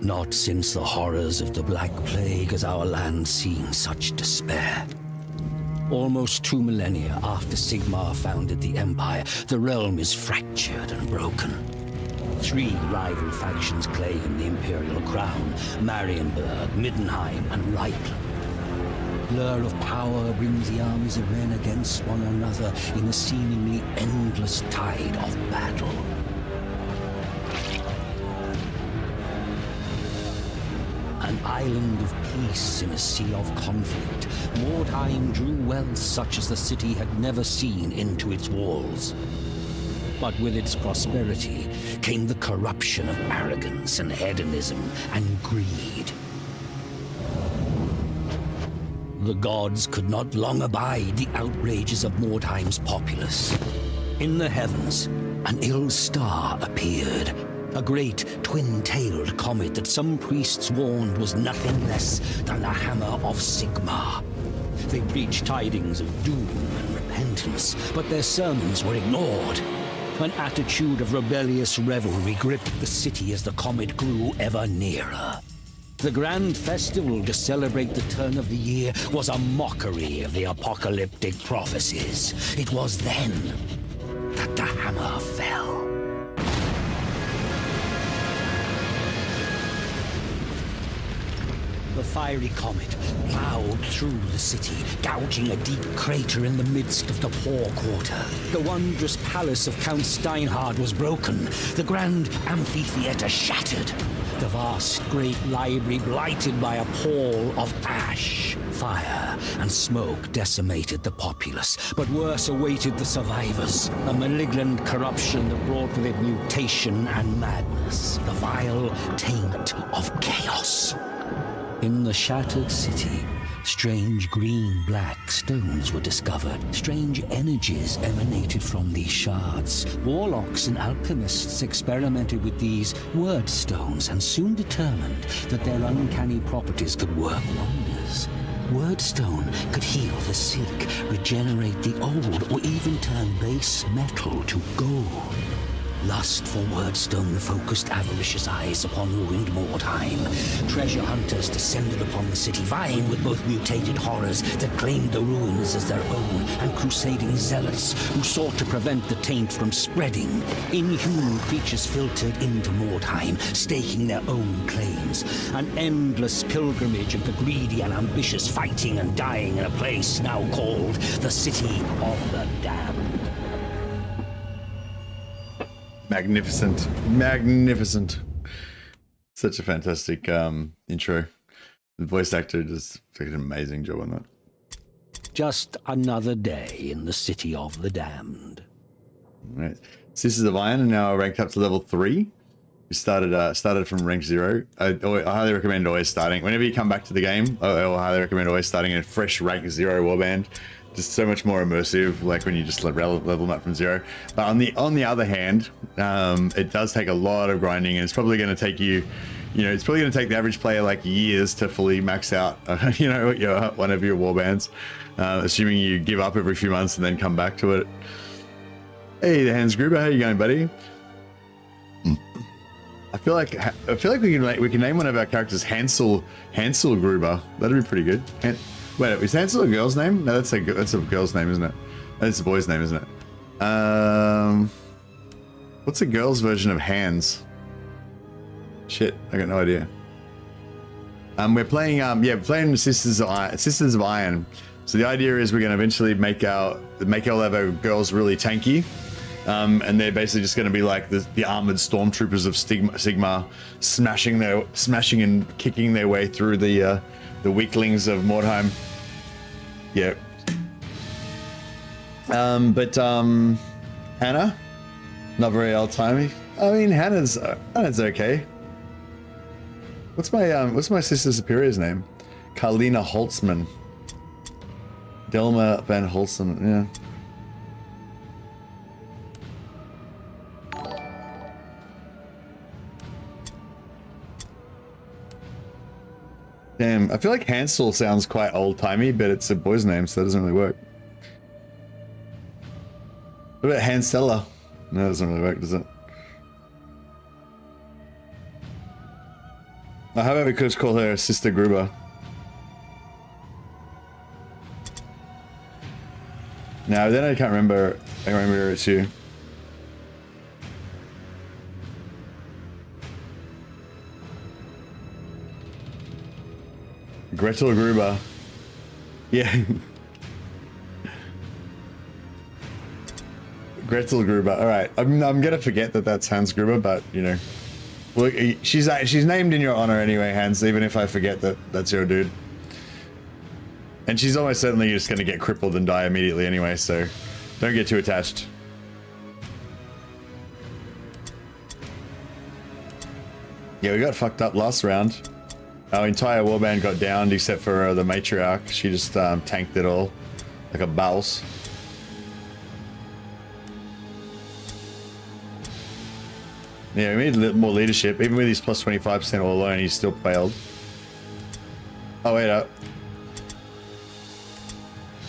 Not since the horrors of the Black Plague has our land seen such despair. Almost 2 millennia after Sigmar founded the Empire, the realm is fractured and broken. 3 rival factions claim the Imperial crown: Marienburg, Middenheim, and Reichland. Blur of power brings the armies of men against one another in a seemingly endless tide of battle. An island of peace in a sea of conflict, Mordheim drew wealth such as the city had never seen into its walls. But with its prosperity came the corruption of arrogance and hedonism and greed. The gods could not long abide the outrages of Mordheim's populace. In the heavens, an ill star appeared. A great twin-tailed comet that some priests warned was nothing less than the hammer of Sigmar. They preached tidings of doom and repentance, but their sermons were ignored. An attitude of rebellious revelry gripped the city as the comet grew ever nearer. The grand festival to celebrate the turn of the year was a mockery of the apocalyptic prophecies. It was then that the hammer fell. The fiery comet plowed through the city, gouging a deep crater in the midst of the poor quarter. The wondrous palace of Count Steinhard was broken, the grand amphitheater shattered, the vast great library blighted by a pall of ash. Fire and smoke decimated the populace, but worse awaited the survivors. A malignant corruption that brought with it mutation and madness, the vile taint of chaos. In the shattered city, strange green-black stones were discovered. Strange energies emanated from these shards. Warlocks and alchemists experimented with these word stones and soon determined that their uncanny properties could work wonders. Wordstone could heal the sick, regenerate the old, or even turn base metal to gold. Lust for Wordstone focused avaricious eyes upon ruined Mordheim. Treasure hunters descended upon the city, vying with both mutated horrors that claimed the ruins as their own, and crusading zealots who sought to prevent the taint from spreading. Inhuman creatures filtered into Mordheim, staking their own claims. An endless pilgrimage of the greedy and ambitious fighting and dying in a place now called the City of the Damned. Magnificent, magnificent. Such a fantastic intro. The voice actor just did an amazing job on that. Just another day in the City of the Damned. All right, Sisters of Iron are now ranked up to level 3. We started from rank 0. I highly recommend always starting. Whenever you come back to the game, I highly recommend always starting in a fresh rank 0 warband. Just so much more immersive, like when you just level them up from 0. But on the other hand, it does take a lot of grinding, and it's probably going to take you, it's probably going to take the average player like years to fully max out, one of your warbands, assuming you give up every few months and then come back to it. Hey, the Hans Gruber, how you going, buddy? I feel like we can name one of our characters Hansel Gruber. That'd be pretty good. Wait, is Hansel a girl's name? No, that's a girl's name, isn't it? That's a boy's name, isn't it? What's a girl's version of Hans? Shit, I got no idea. We're playing, playing Sisters of Iron. So the idea is we're going to eventually make our level girls really tanky, and they're basically just going to be like the armored stormtroopers of Sigmar, smashing and kicking their way through the weaklings of Mordheim. Yeah. Hannah, not very old-timey. I mean, Hannah's okay. What's my sister superior's name? Carlina Holtzman. Delma Van Holtzman, yeah. Damn, I feel like Hansel sounds quite old-timey, but it's a boy's name, so that doesn't really work. What about Hansella? No, that doesn't really work, does it? How about we could just call her Sister Gruber? No, then I can't remember. I remember it's you. Gretel Gruber. Yeah. Gretel Gruber. All right. I'm gonna forget that that's Hans Gruber, but you know, well, she's named in your honor anyway, Hans. Even if I forget that that's your dude. And she's almost certainly just gonna get crippled and die immediately anyway. So don't get too attached. Yeah, we got fucked up last round. Our entire warband got downed except for the matriarch. She just tanked it all like a boss. Yeah, we need a little more leadership. Even with his plus 25% all alone, he's still failed. Oh, wait up.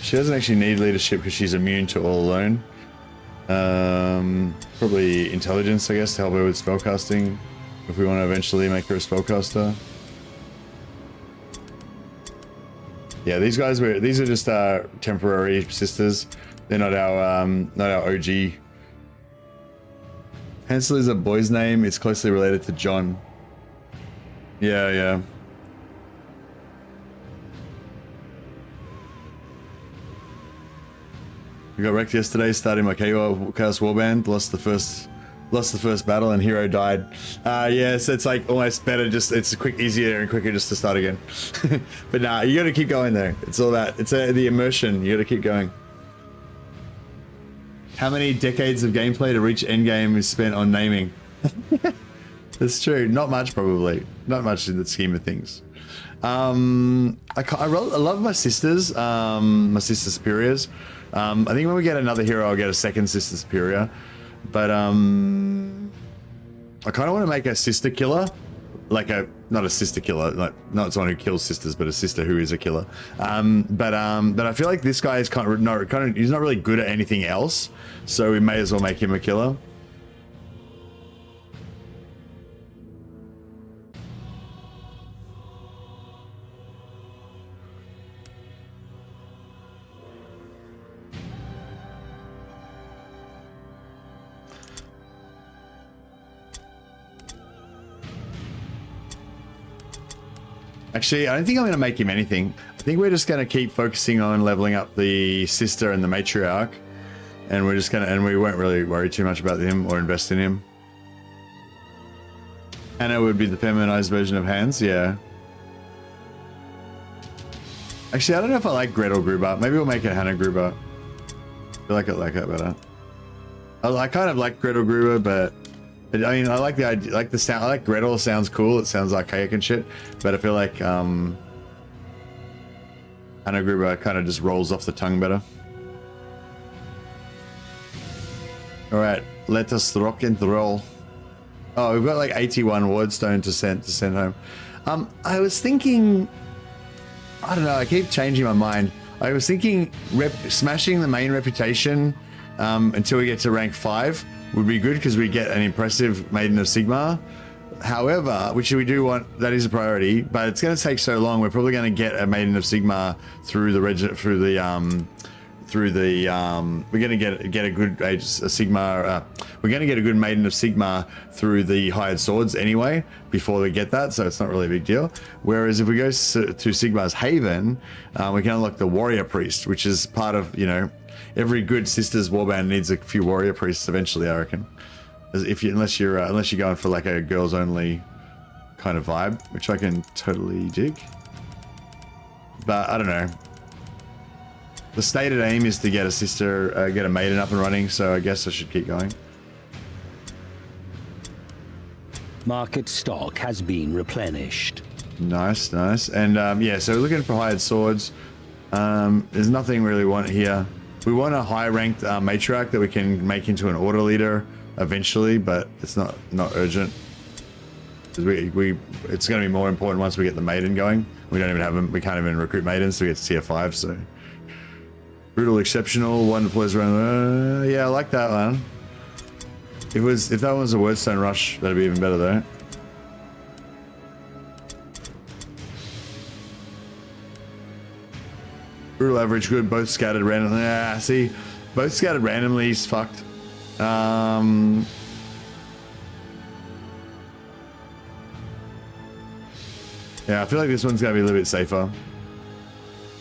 She doesn't actually need leadership because she's immune to all alone. Probably intelligence, I guess, to help her with spellcasting. If we want to eventually make her a spellcaster. Yeah, these guys these are just temporary sisters. They're not our OG. Hansel is a boy's name. It's closely related to John. Yeah, yeah. We got wrecked yesterday starting my Chaos Warband. Lost the first battle and hero died. Yes, it's like almost better it's easier and quicker just to start again. But nah, you gotta keep going there. It's all that. It's the immersion. You gotta keep going. How many decades of gameplay to reach endgame is spent on naming? That's true. Not much, probably. Not much in the scheme of things. I love my sisters, my sister superiors. I think when we get another hero, I'll get a second sister superior. But I kind of want to make a sister killer, like not a sister killer, like not someone who kills sisters, but a sister who is a killer. But I feel like this guy is he's not really good at anything else, so we may as well make him a killer. Actually, I don't think I'm going to make him anything. I think we're just going to keep focusing on leveling up the sister and the matriarch, and we won't really worry too much about him or invest in him. Anna would be the feminized version of Hans, yeah. Actually, I don't know if I like Gretel Gruber. Maybe we'll make it Hannah Gruber. I feel like I like that better. I kind of like Gretel Gruber, but I mean, I like the idea, like the sound. I like Gretel. Sounds cool. It sounds archaic and shit. But I feel like Hannah Gruber kind of just rolls off the tongue better. All right, let us rock and roll. Oh, we've got like 81 wardstone to send home. I was thinking, I don't know. I keep changing my mind. I was thinking smashing the main reputation until we get to rank 5. Would be good because we get an impressive Maiden of Sigmar. However, which we do want, that is a priority, but it's going to take so long. We're probably going to get a Maiden of Sigmar through the we're going to get a good Sigmar. We're going to get a good Maiden of Sigmar through the hired swords anyway before we get that, so it's not really a big deal. Whereas if we go to Sigmar's Haven, we can unlock the Warrior Priest, which is part of, you know, every good sisters warband needs a few warrior priests eventually, I reckon. Unless you're going for like a girls only kind of vibe, which I can totally dig. But I don't know. The stated aim is to get a sister, get a maiden up and running, so I guess I should keep going. Market stock has been replenished. Nice, nice. And yeah, so we're looking for hired swords. There's nothing really we want here. We want a high-ranked matriarch that we can make into an order leader eventually, but it's not urgent. It's going to be more important once we get the maiden going. We don't even have them. We can't even recruit maidens to get to tier 5. So brutal, exceptional, one deploys around. Yeah, I like that one. If that one was a Wordstone Rush, that'd be even better though. Brutal average good, both scattered randomly. Ah, see, both scattered randomly is fucked. Yeah, I feel like this one's gonna be a little bit safer.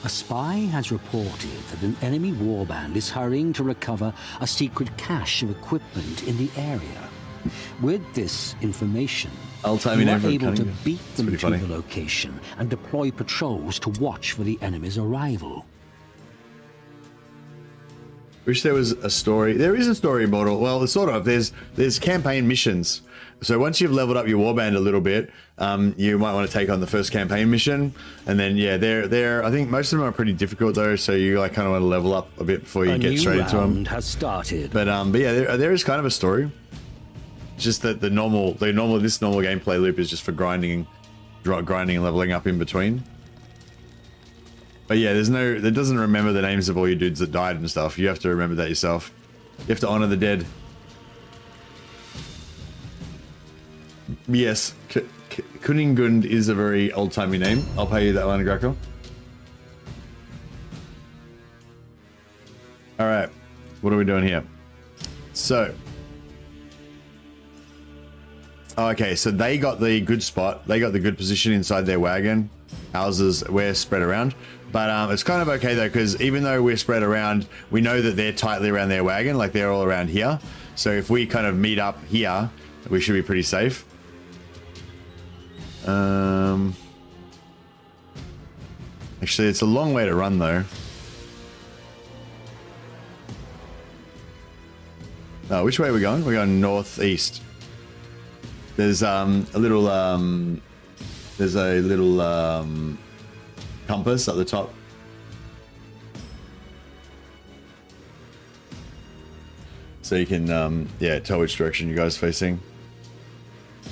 A spy has reported that an enemy warband is hurrying to recover a secret cache of equipment in the area. With this information, you are able to beat them to the location and deploy patrols to watch for the enemy's arrival. Wish there was a story. There is a story model. Well, sort of. There's campaign missions. So once you've leveled up your warband a little bit, you might want to take on the first campaign mission, and then yeah, they're. I think most of them are pretty difficult though. So you like kind of want to level up a bit before you get straight into them. Has started. But yeah, there is kind of a story. It's just that this normal gameplay loop is just for grinding and leveling up in between. But yeah, that doesn't remember the names of all your dudes that died and stuff. You have to remember that yourself. You have to honor the dead. Yes, Kuningund is a very old-timey name. I'll pay you that one, Grackle. All right, what are we doing here? So, okay, so they got the good spot. They got the good position inside their wagon. Houses, we're spread around. But it's kind of okay though, because even though we're spread around, we know that they're tightly around their wagon, like they're all around here. So if we kind of meet up here, we should be pretty safe. Actually, it's a long way to run though. Oh, which way are we going? We're going northeast. There's a little compass at the top. So you can yeah, tell which direction you guys are facing.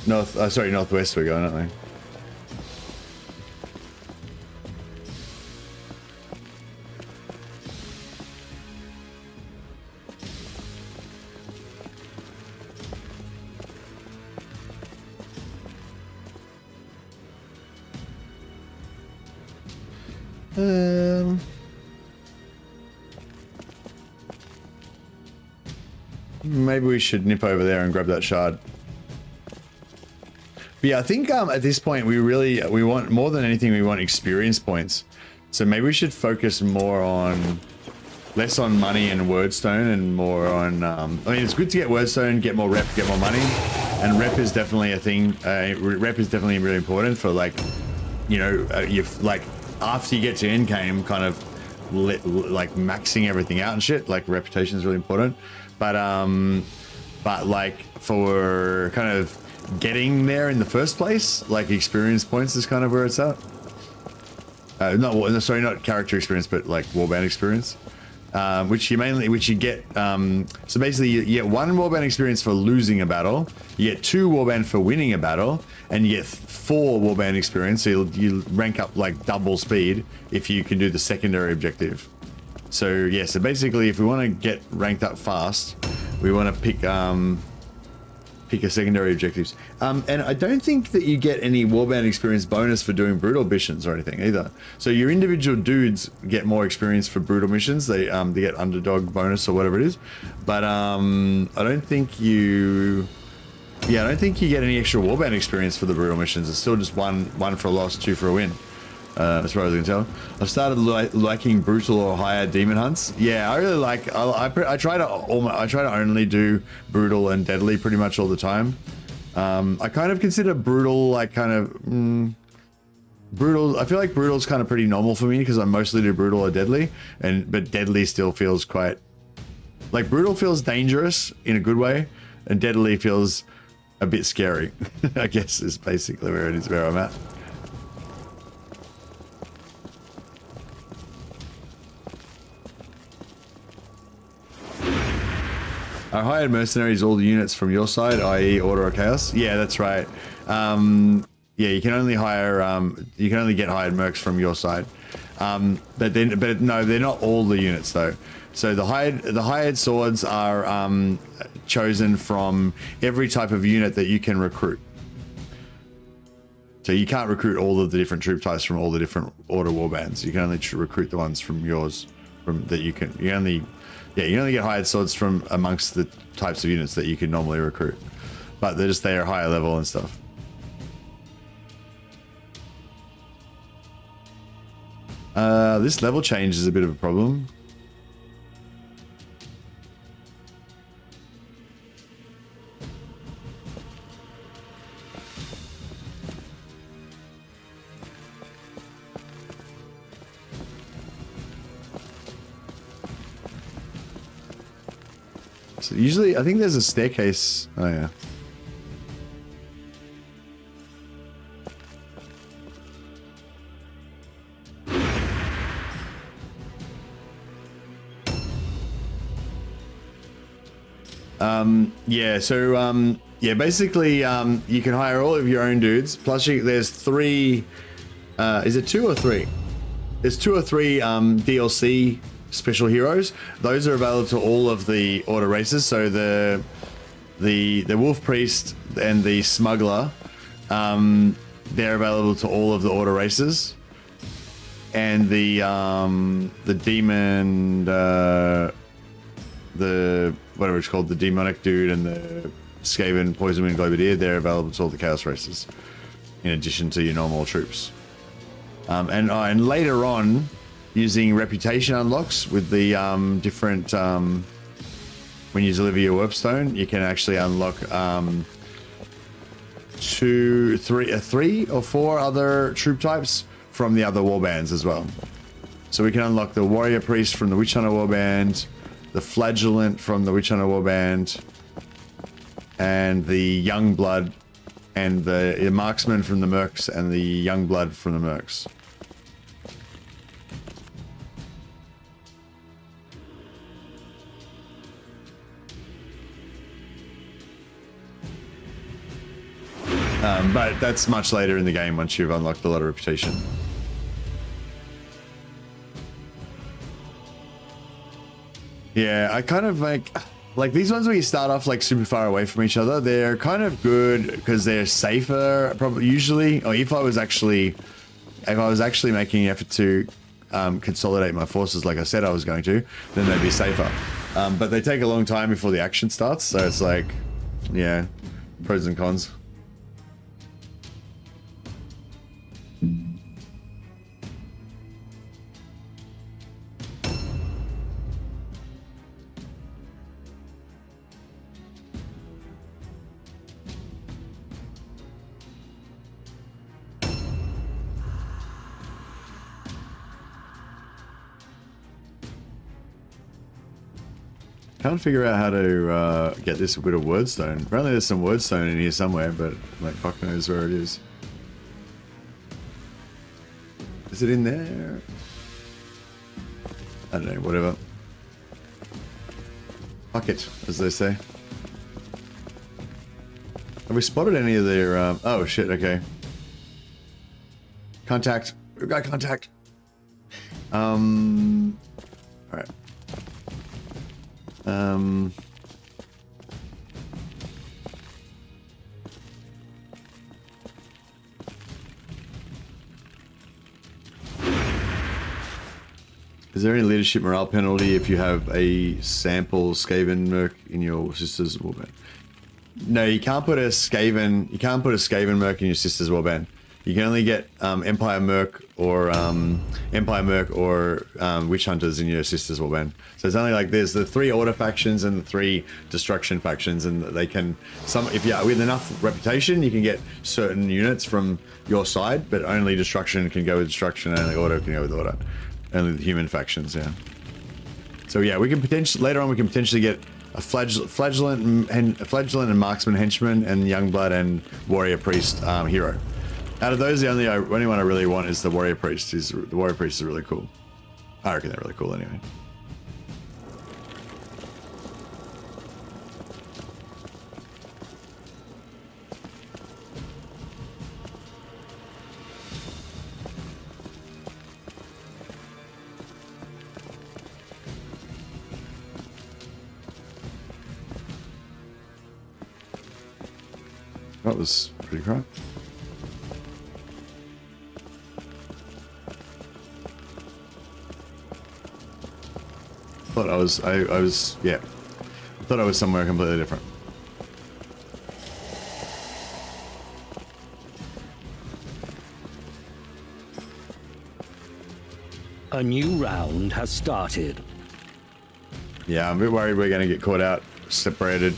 Northwest we're going, aren't we? Maybe we should nip over there and grab that shard. But yeah, I think at this point we want more than anything, we want experience points. So maybe we should focus less on money and wordstone and more on I mean, it's good to get wordstone, get more rep, get more money, and rep is definitely a thing. Rep is definitely really important for, like, you know, like after you get to end game, kind of like maxing everything out and shit. Like reputation is really important, but like for kind of getting there in the first place, like experience points is kind of where it's at. Not character experience, but like warband experience, which you get. So basically, you get 1 warband experience for losing a battle, you get 2 warband for winning a battle, and you get 4 warband experience. So you rank up like double speed if you can do the secondary objective. So yeah, so basically, if we want to get ranked up fast, we want to pick a secondary objectives. And I don't think that you get any warband experience bonus for doing brutal missions or anything either. So your individual dudes get more experience for brutal missions. They get underdog bonus or whatever it is. But I don't think you get any extra warband experience for the brutal missions. It's still just one for a loss, 2 for a win. As far as I can tell. I've started liking brutal or higher demon hunts. Yeah, I really like. I try to only do brutal and deadly pretty much all the time. I kind of consider brutal like kind of brutal. I feel like brutal's kind of pretty normal for me because I mostly do brutal or deadly, but deadly still feels quite like brutal feels dangerous in a good way, and deadly feels a bit scary. I guess is basically where I'm at. Are hired mercenaries all the units from your side, i.e. Order or Chaos? Yeah, that's right. Yeah, you can only hire, you can only get hired mercs from your side. But no, they're not all the units though. So the hired swords are chosen from every type of unit that you can recruit. So you can't recruit all of the different troop types from all the different order warbands. You can only recruit the ones from yours. From that you only get hired swords from amongst the types of units that you can normally recruit. But they are higher level and stuff. This level change is a bit of a problem. So usually, I think there's a staircase. Oh yeah. Basically, you can hire all of your own dudes. Plus, there's 3. Is it 2 or 3? There's 2 or 3 DLC special heroes. Those are available to all of the order races. So the Wolf Priest and the Smuggler, they're available to all of the order races. And the Demon, the whatever it's called, the Demonic Dude and the Skaven Poison Wind Globadier, they're available to all the Chaos races, in addition to your normal troops. And later on, using reputation unlocks with the different when you deliver your Warpstone, you can actually unlock 3 or 4 other troop types from the other warbands as well. So we can unlock the Warrior Priest from the Witch Hunter warband, the Flagellant from the Witch Hunter warband, and the Young Blood, and the Marksman from the Mercs, and the Young Blood from the Mercs. But that's much later in the game once you've unlocked a lot of reputation. Yeah, I kind of like these ones where you start off like super far away from each other. They're kind of good because they're safer, probably usually. Or if I was actually making an effort to consolidate my forces, like I said I was going to, then they'd be safer. But they take a long time before the action starts, so it's like, yeah, pros and cons. Can't figure out how to get this bit of wordstone. Apparently there's some wordstone in here somewhere, but like fuck knows where it is. Is it in there? I don't know, whatever. Fuck it, as they say. Have we spotted any of their... oh shit, okay. Contact. We've got contact. Alright. Is there any leadership morale penalty if you have a sample Skaven Merc in your sister's warband? No, you can't put a Skaven. You can't put a Skaven Merc in your sister's warband. You can only get Empire Merc or Witch Hunters in your sister's warband. So it's only like there's the 3 order factions and the 3 destruction factions, and they can if you with enough reputation, you can get certain units from your side, but only destruction can go with destruction, and only order can go with order. Only the human factions, yeah. So yeah, we can potentially later on we can potentially get a flagellant and marksman henchman and Youngblood and warrior priest hero. Out of those, the only one I really want is the warrior priest. The warrior priest is really cool. I reckon they're really cool anyway. That was pretty crap. thought I was, I was, yeah. I thought I was somewhere completely different. A new round has started. Yeah, I'm a bit worried we're going to get caught out, separated.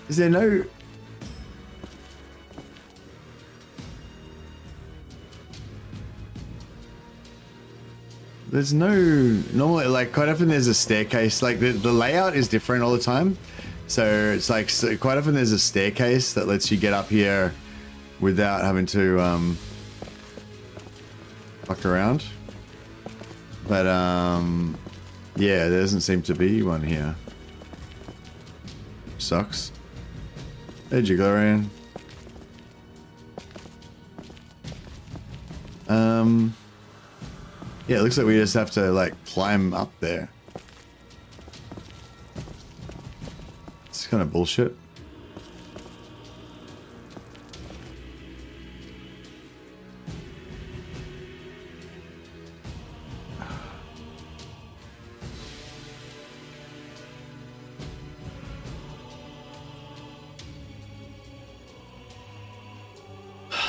Is there no... There's no... Normally, like, quite often there's a staircase. Like, the layout is different all the time. So, it's like, so quite often there's a staircase that lets you get up here without having to, fuck around. But, yeah, there doesn't seem to be one here. Sucks. Hey, Jiglorian. Yeah, it looks like we just have to, like, climb up there. It's kind of bullshit.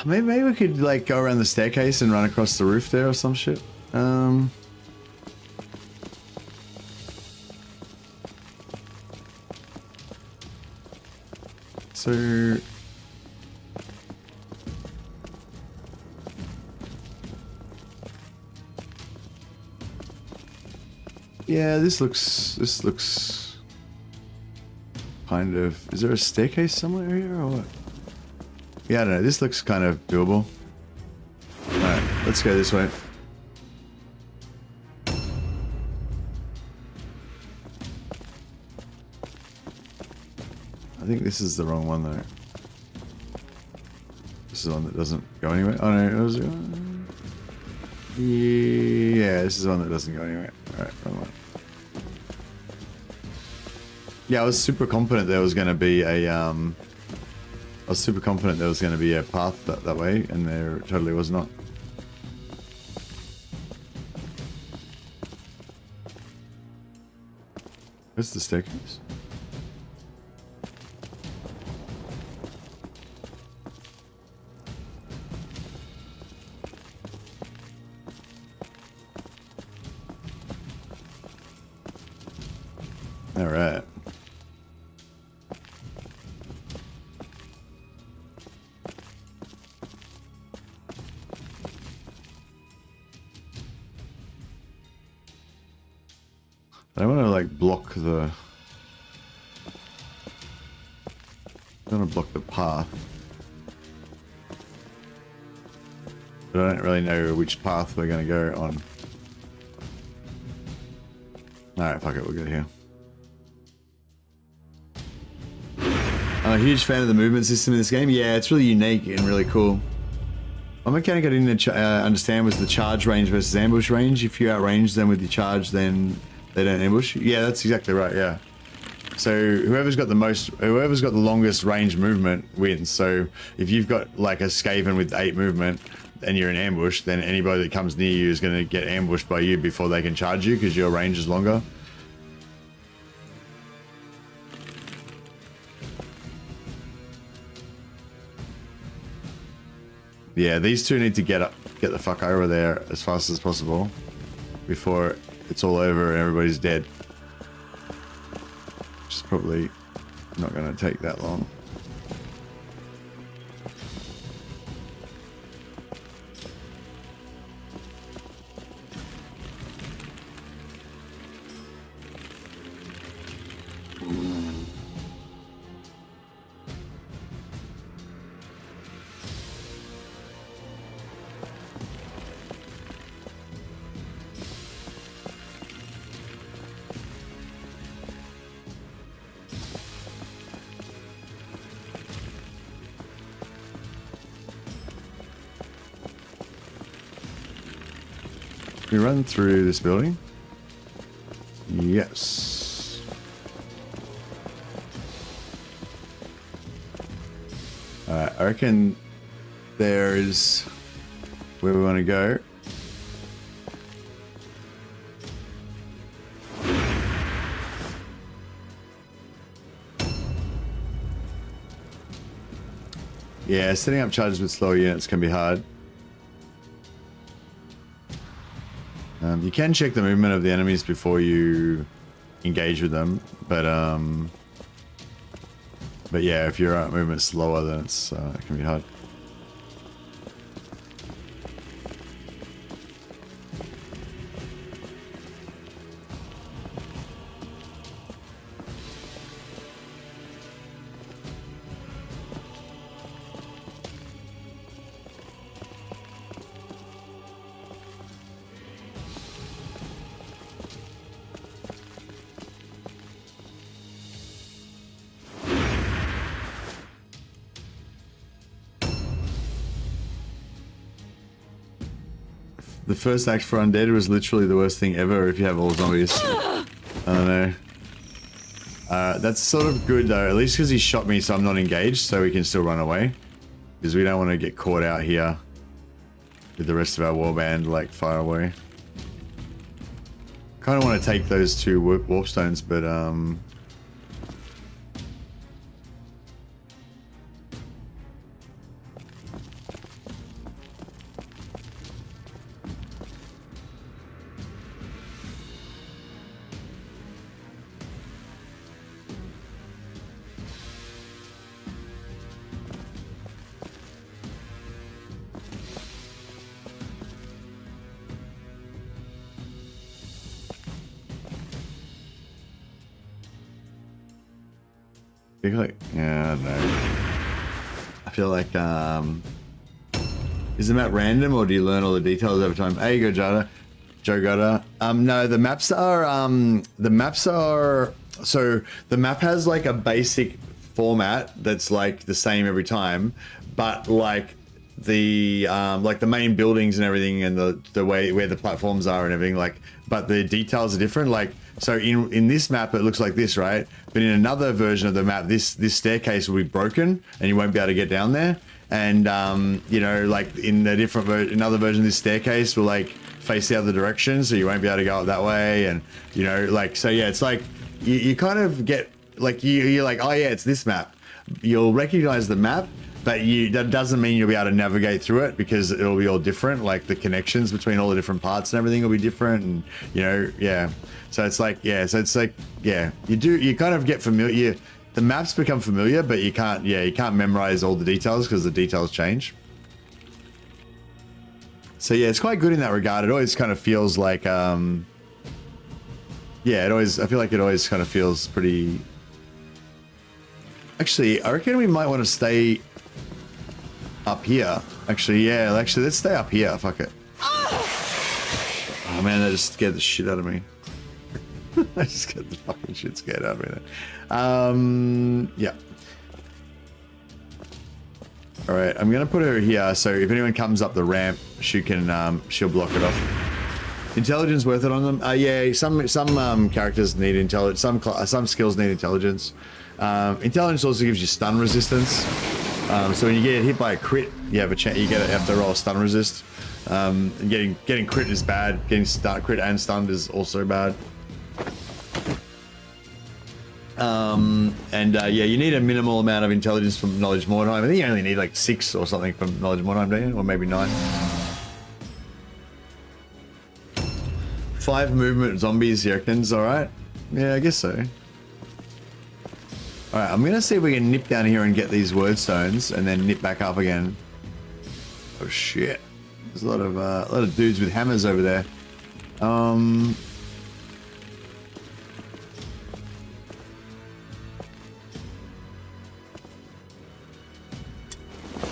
Maybe we could, like, go around the staircase and run across the roof there or some shit. So... Yeah, this looks kind of... Is there a staircase somewhere here or what? Yeah, I don't know. This looks kind of doable. Alright, let's go this way. I think this is the wrong one though. This is the one that doesn't go anywhere. Oh no, it was... Yeah, this is the one that doesn't go anywhere. Alright, wrong one. Yeah, I was super confident there was going to be a... I was super confident there was going to be a path that way, and there totally was not. Where's the staircase? All right. I don't want to like block the... I don't want to block the path. But I don't really know which path we're going to go on. Alright, fuck it, we'll go here. I'm a huge fan of the movement system in this game. Yeah, it's really unique and really cool. One mechanic I didn't understand was the charge range versus ambush range. If you outrange them with your charge, then they don't ambush. Yeah, that's exactly right, yeah. So whoever's got the longest range movement wins. So if you've got like a Skaven with 8 movement and you're in ambush, then anybody that comes near you is going to get ambushed by you before they can charge you because your range is longer. Yeah, these two need to get the fuck over there as fast as possible before it's all over and everybody's dead. Which is probably not going to take that long. We run through this building? Yes. Alright, I reckon there's where we want to go. Yeah, setting up charges with slower units can be hard. You can check the movement of the enemies before you engage with them, but yeah, if your movement's slower, then it can be hard. The first act for Undead was literally the worst thing ever if you have all zombies. I don't know. That's sort of good though, at least because he shot me so I'm not engaged, so we can still run away. Because we don't want to get caught out here with the rest of our warband, like, far away. Kind of want to take those two warp stones, but yeah, I don't know. I feel like, is the map random or do you learn all the details over time? There you go, Joe Gutter. No, the maps are, so the map has like a basic format that's like the same every time, but like the main buildings and everything and the way where the platforms are and everything, like, but the details are different. Like, so in this map it looks like this, right? But in another version of the map, this staircase will be broken and you won't be able to get down there. And you know, like in the another version of this staircase will like face the other direction, so you won't be able to go up that way. And you know, like, so yeah, it's like you kind of get like you're like, oh yeah, it's this map. You'll recognize the map, but that doesn't mean you'll be able to navigate through it because it'll be all different. Like the connections between all the different parts and everything will be different, and you know, yeah. So it's like, yeah. So it's like, yeah. You kind of get familiar. The maps become familiar, but you can't. Yeah, you can't memorize all the details because the details change. So yeah, it's quite good in that regard. It always kind of feels like, yeah. I feel like it always kind of feels pretty. Actually, I reckon we might want to stay up here. Actually, yeah. Actually, let's stay up here. Fuck it. Oh man, that just scared the shit out of me. I just got the fucking shit scared out of me. Yeah. All right, I'm gonna put her here, so if anyone comes up the ramp, she can, she'll block it off. Intelligence worth it on them? Yeah, some characters need intelligence. Some skills need intelligence. Intelligence also gives you stun resistance. So when you get hit by a crit, you have a chance. You have to roll stun resist. Getting crit is bad. Getting crit and stunned is also bad. Yeah, you need a minimal amount of intelligence from Knowledge Mordheim. I think you only need like 6 or something from Knowledge Mordheim, don't you? Or maybe 9. 5 movement zombies, you reckons? Alright. Yeah, I guess so. Alright, I'm gonna see if we can nip down here and get these word stones and then nip back up again. Oh shit. There's a lot of dudes with hammers over there.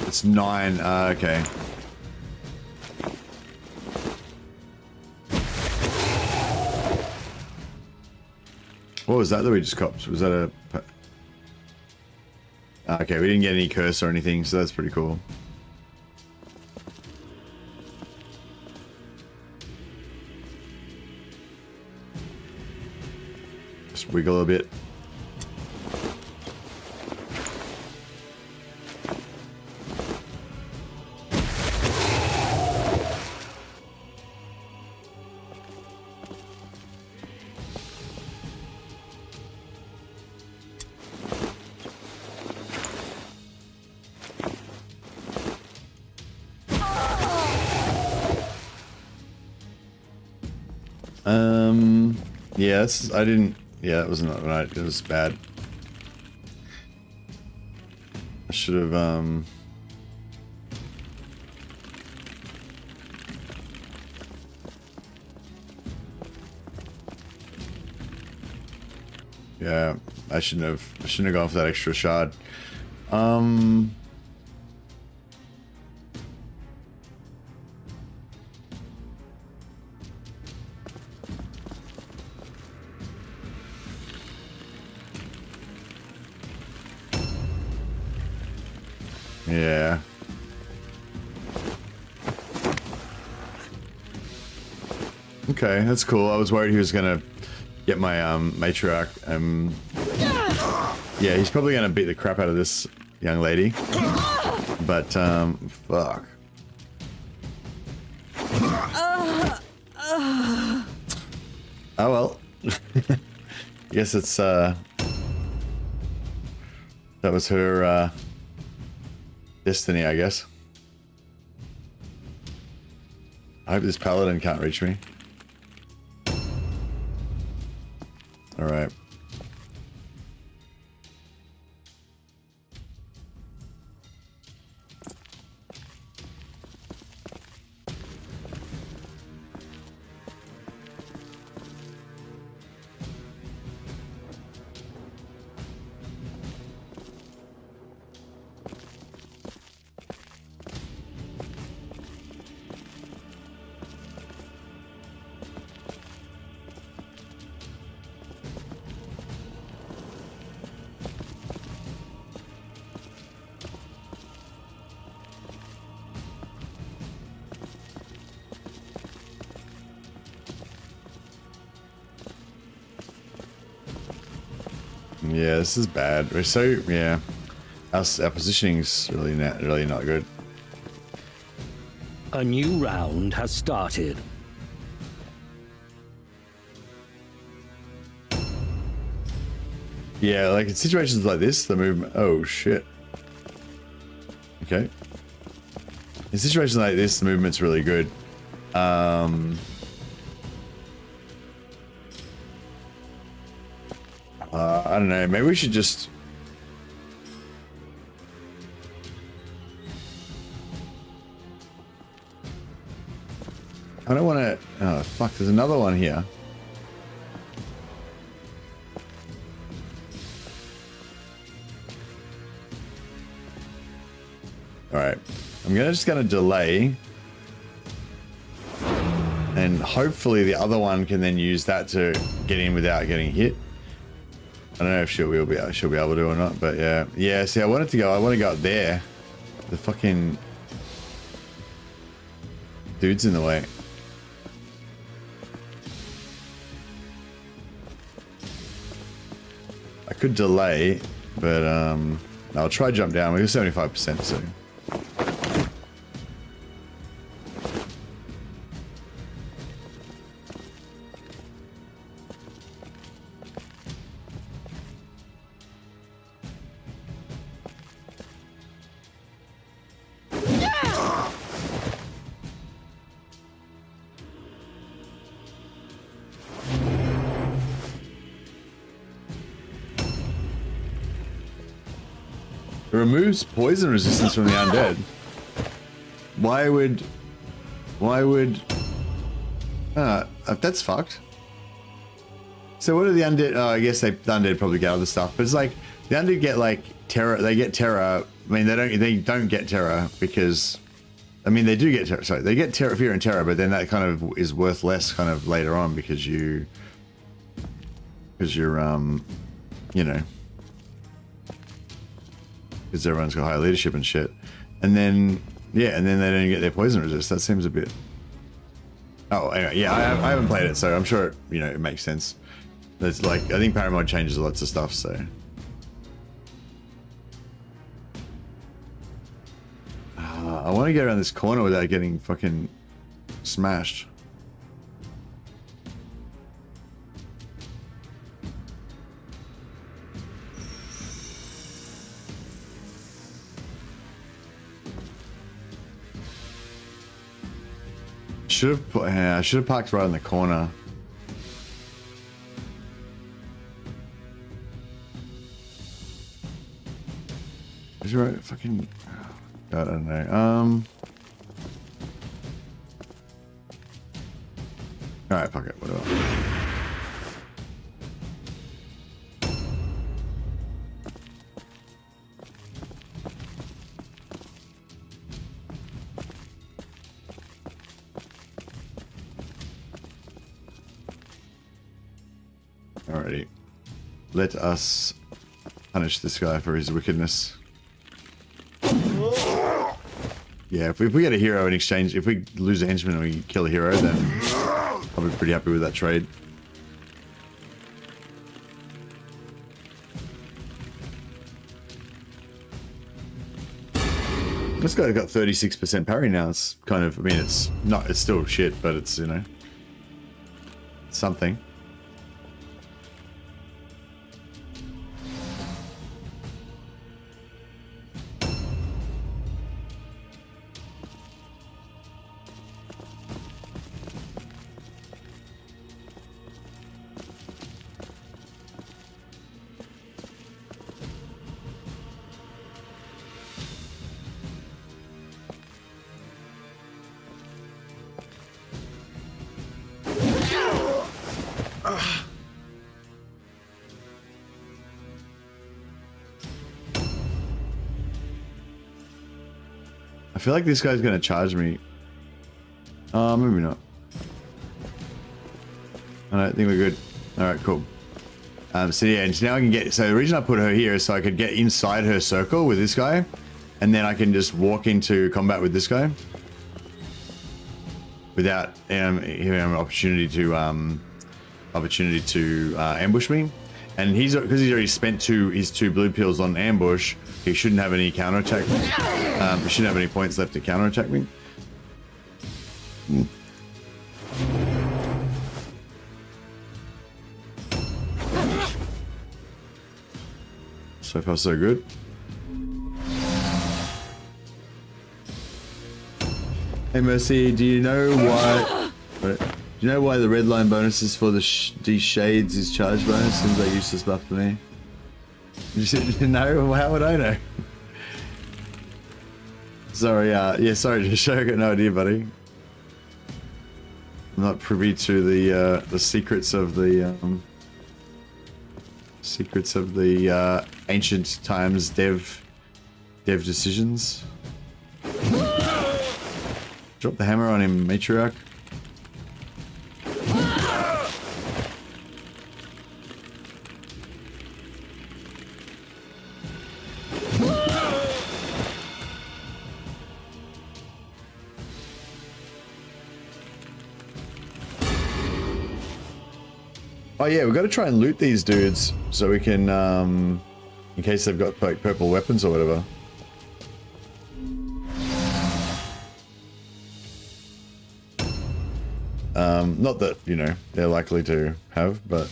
It's 9. Okay. What was that we just copped? Was that a... Okay, we didn't get any curse or anything, so that's pretty cool. Just wiggle a bit. Yeah, I didn't. Yeah, that was not right. It was bad. I should have. Yeah, I shouldn't have gone for that extra shard. Yeah. Okay, that's cool. I was worried he was gonna get my matriarch. Yeah, he's probably gonna beat the crap out of this young lady. But fuck. Oh well. I guess it's that was her destiny, I guess. I hope this paladin can't reach me. All right. Yeah, this is bad. We're so, yeah. Our positioning's really not good. A new round has started. Yeah, like in situations like this, the movement. Oh shit. Okay. In situations like this, the movement's really good. I don't know. Maybe we should just. I don't want to. Oh fuck! There's another one here. All right, I'm just gonna delay, and hopefully the other one can then use that to get in without getting hit. I don't know if she'll be able to or not, but yeah. See, I want to go up there. The fucking dude's in the way. I could delay, but I'll try jump down. We're 75%, so. It removes poison resistance from the undead. Why would that's fucked. So what are the undead? Oh, I guess the undead probably get other stuff, but it's like the undead get like terror. They get terror. I mean, they don't get terror because, I mean, they do get terror. Sorry, they get terror, fear and terror, but then that kind of is worth less kind of later on because you're you know. Because everyone's got high leadership and shit, and then they don't get their poison resist. That seems a bit. Oh, anyway, yeah, I haven't played it, so I'm sure it makes sense. It's like I think Paramod changes lots of stuff, so. I want to get around this corner without getting fucking smashed. I should have parked right in the corner. Is it right? Fucking... God, I don't know. Alright, fuck it, whatever. Alrighty. Let us punish this guy for his wickedness. Yeah, if we get a hero in exchange, if we lose a henchman and we kill a hero, then I'll be pretty happy with that trade. This guy's got 36% parry now. It's kind of, I mean, it's not, it's still shit, but it's, you know, something. I feel like this guy's gonna charge me. Maybe not. Alright, I think we're good. Alright, cool. So yeah, and now I can get, so the reason I put her here is so I could get inside her circle with this guy, and then I can just walk into combat with this guy without him having an opportunity to ambush me. And because he's already spent his two blue pills on ambush, he shouldn't have any counterattack. He shouldn't have any points left to counterattack me. So far, so good. Hey Mercy, do you know why? Do you know why the red line bonuses for these shades is charge bonus? Seems like useless buff for me. You know? How would I know? Sorry, yeah, sorry, Josh, I got no idea, buddy. I'm not privy to the secrets of the ancient times dev decisions. Drop the hammer on him, matriarch. Oh yeah, we've got to try and loot these dudes so we can, in case they've got like purple weapons or whatever. Not that, you know, they're likely to have, but...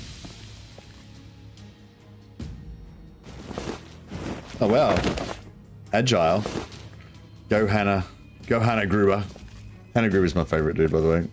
Oh wow. Agile. Go Hannah. Go Hannah Gruber. Hannah Gruber's my favorite dude, by the way.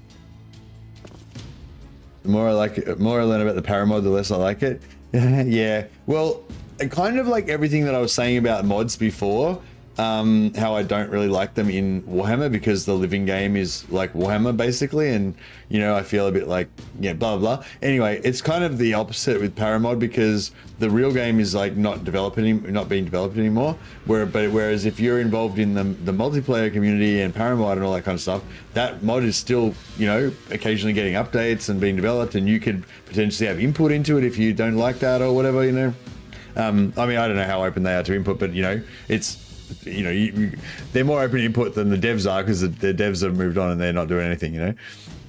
The more I like it, the more I learn about the paramod, the less I like it. Yeah. Well, kind of like everything that I was saying about mods before, how I don't really like them in Warhammer because the living game is like Warhammer basically, and you know, I feel a bit like, yeah, blah blah. Anyway, it's kind of the opposite with paramod because the real game is like not being developed anymore. Whereas if you're involved in the multiplayer community and paramod and all that kind of stuff, that mod is still, you know, occasionally getting updates and being developed, and you could potentially have input into it if you don't like that or whatever, you know. I mean, I don't know how open they are to input, but you know, it's, you know, they're more open to input than the devs are because the devs have moved on and they're not doing anything, you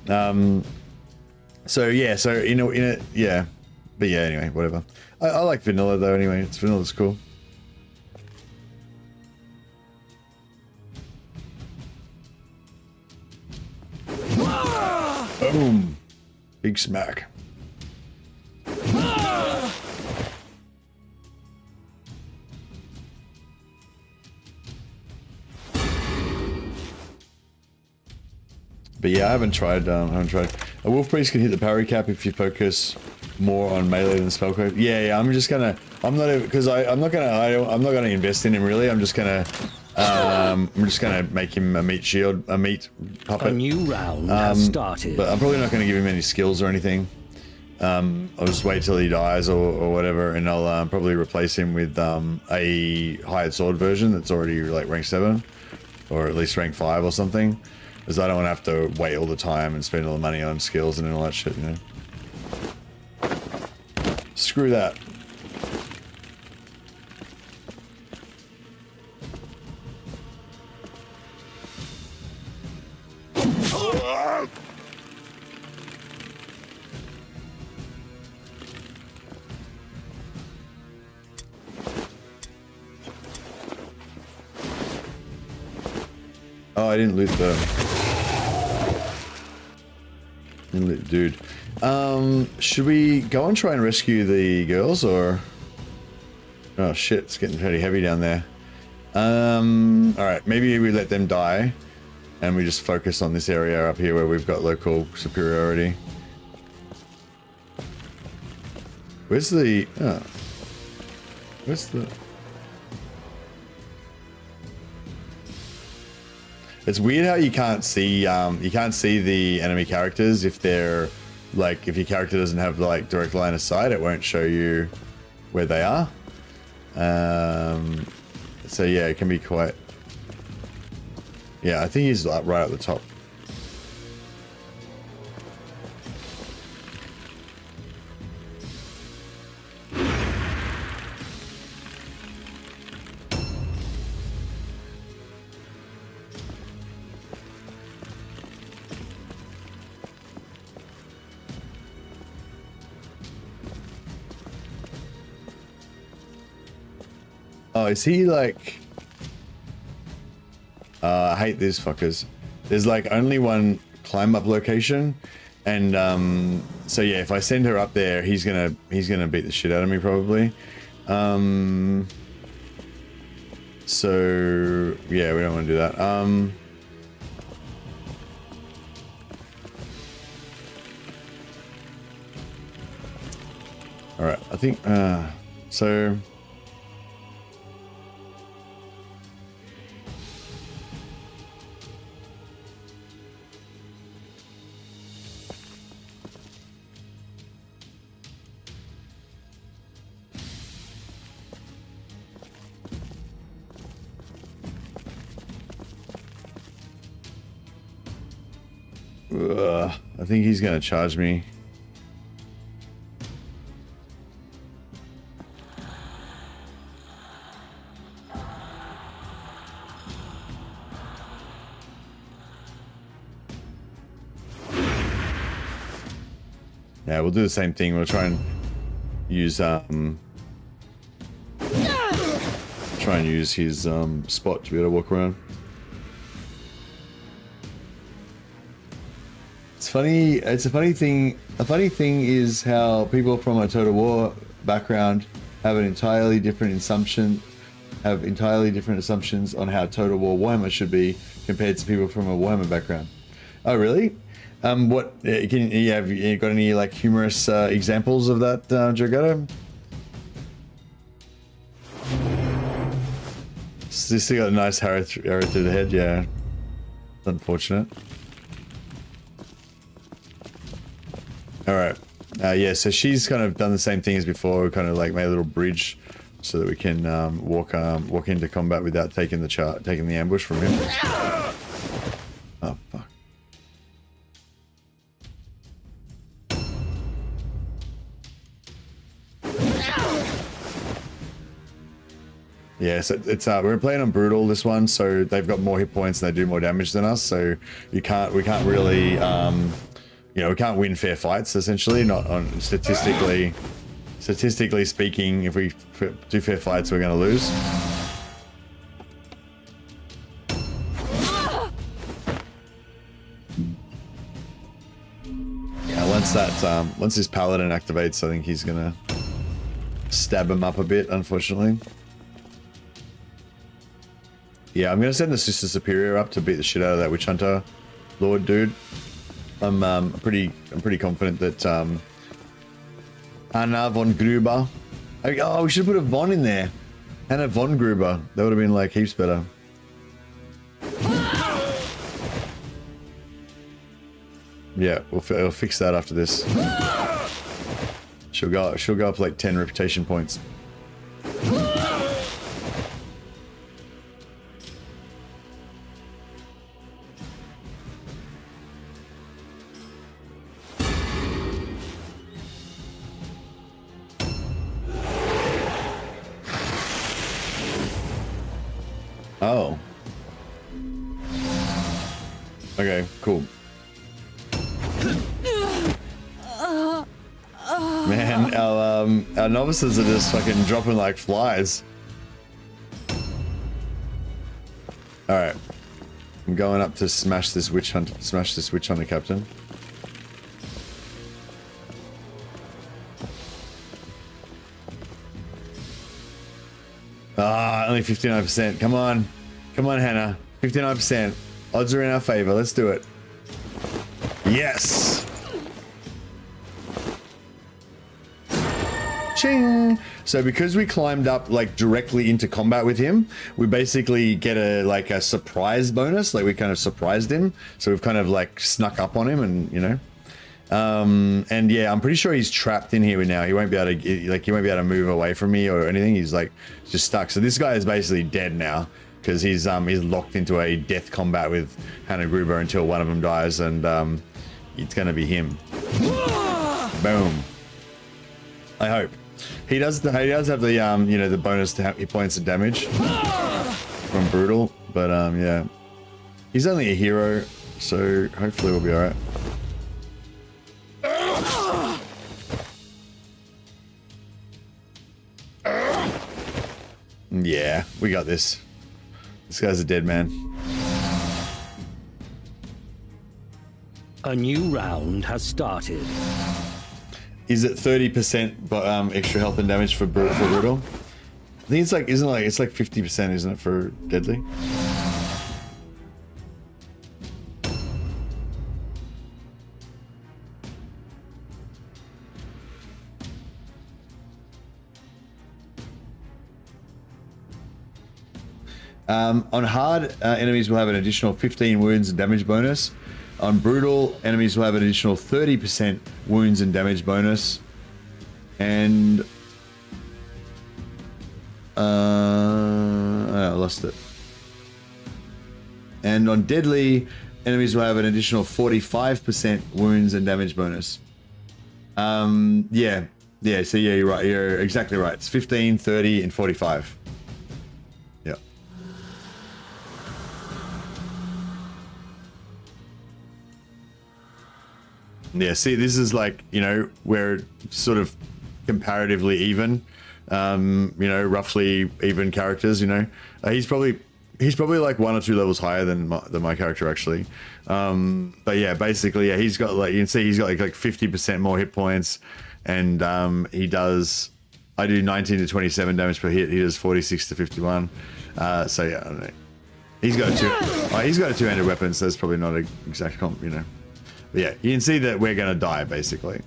know. So yeah, so in a yeah, but yeah, anyway, whatever. I like vanilla though. Anyway, vanilla's cool. Boom, big smack. But yeah, I haven't tried. A Wolf Priest can hit the parry cap if you focus more on melee than spellcraft. Yeah, I'm just gonna. I'm not because I'm not gonna invest in him really. I'm just gonna make him a meat puppet. A new round has started. But I'm probably not gonna give him any skills or anything. I'll just wait till he dies or whatever, and I'll probably replace him with a hired sword version that's already like rank 7, or at least rank 5 or something, because I don't want to have to wait all the time and spend all the money on skills and all that shit, you know. Screw that. Oh, I didn't loot the dude. Should we go and try and rescue the girls, or? Oh shit, it's getting pretty heavy down there. Alright, maybe we let them die and we just focus on this area up here where we've got local superiority. Where's the... oh. Where's the... It's weird how you can't see the enemy characters if they're like, if your character doesn't have like direct line of sight, it won't show you where they are. So yeah, it can be quite. Yeah, I think he's like right at the top. Oh, is he like... I hate these fuckers. There's like only one climb up location, and so yeah, if I send her up there, he's gonna beat the shit out of me probably. So yeah, we don't want to do that. All right, I think so. I think he's gonna charge me. Yeah, we'll do the same thing. We'll try and use his spot to be able to walk around. Funny, it's a funny thing. A funny thing is how people from a Total War background have entirely different assumptions on how Total War Warhammer should be compared to people from a Warhammer background. Oh, really? What can you got any like humorous examples of that, Jogato? Still got a nice arrow through the head. Yeah, it's unfortunate. All right, yeah, so she's kind of done the same thing as before. We kind of like made a little bridge so that we can walk into combat without taking the ambush from him. Oh fuck. Yeah, so it's we're playing on brutal this one, so they've got more hit points and they do more damage than us. So we can't really. You know, we can't win fair fights, essentially, not on statistically speaking. If we do fair fights, we're going to lose. Yeah, once his paladin activates, I think he's going to stab him up a bit, unfortunately. Yeah, I'm going to send the Sister Superior up to beat the shit out of that Witch Hunter Lord dude. I'm pretty confident that Anna von Gruber. Oh, we should put a Von in there. Anna von Gruber. That would have been like heaps better. Yeah, we'll fix that after this. She'll go up like 10 reputation points. Oh. Okay, cool. Man, our novices are just fucking dropping like flies. Alright. I'm going up to smash this witch hunter captain. Ah, only 59%. Come on. Come on, Hannah. 59%. Odds are in our favor. Let's do it. Yes! Ching! So because we climbed up like directly into combat with him, we basically get a surprise bonus. Like we kind of surprised him. So we've kind of like snuck up on him and, you know. And yeah, I'm pretty sure he's trapped in here now. He won't be able to move away from me or anything. He's like just stuck. So this guy is basically dead now because he's locked into a death combat with Hannah Gruber until one of them dies, and it's gonna be him. Boom. I hope he does have the you know, the bonus to hit points of damage from brutal, but yeah, he's only a hero, so hopefully we'll be all right. Yeah, we got this. This guy's a dead man. A new round has started. Is it 30% but extra health and damage for brutal? I think it's like, it's like 50%, isn't it, for deadly? On hard, enemies will have an additional 15 wounds and damage bonus. On brutal, enemies will have an additional 30% wounds and damage bonus. And I lost it. And on deadly, enemies will have an additional 45% wounds and damage bonus. Yeah, so yeah, you're right. You're exactly right. It's 15, 30, and 45. Yeah. Yeah, see, this is like, you know, we're sort of comparatively even, you know, roughly even characters, you know. He's probably like 1 or 2 levels higher than my character, actually. But yeah, basically, yeah, he's got like, you can see he's got like 50% more hit points, and he does, I do 19 to 27 damage per hit, he does 46 to 51. So yeah, I don't know. He's got a two-handed weapon, so that's probably not an exact comp, you know. But yeah, you can see that we're gonna die, basically.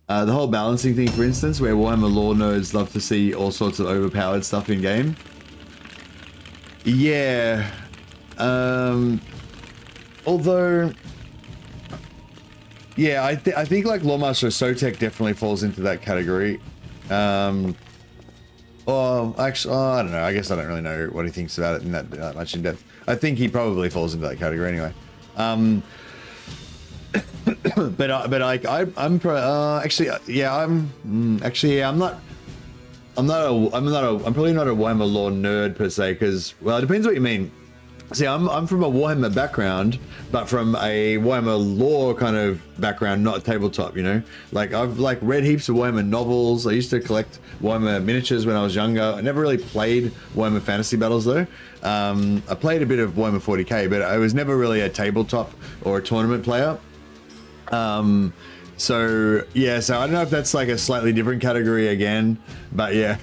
The whole balancing thing, for instance, where Warhammer lore nerds love to see all sorts of overpowered stuff in game. Yeah. Although, yeah, I think like Loremaster Sotek definitely falls into that category. Well, actually, I don't know. I guess I don't really know what he thinks about it in that much in depth. I think he probably falls into that category anyway. But I'm probably not a Warhammer lore nerd per se, because, well, it depends what you mean. See, I'm from a Warhammer background, but from a Warhammer lore kind of background, not a tabletop, you know? Like, I've like read heaps of Warhammer novels. I used to collect Warhammer miniatures when I was younger. I never really played Warhammer Fantasy Battles though. I played a bit of Warhammer 40k, but I was never really a tabletop or a tournament player. So yeah, so I don't know if that's like a slightly different category again, but yeah.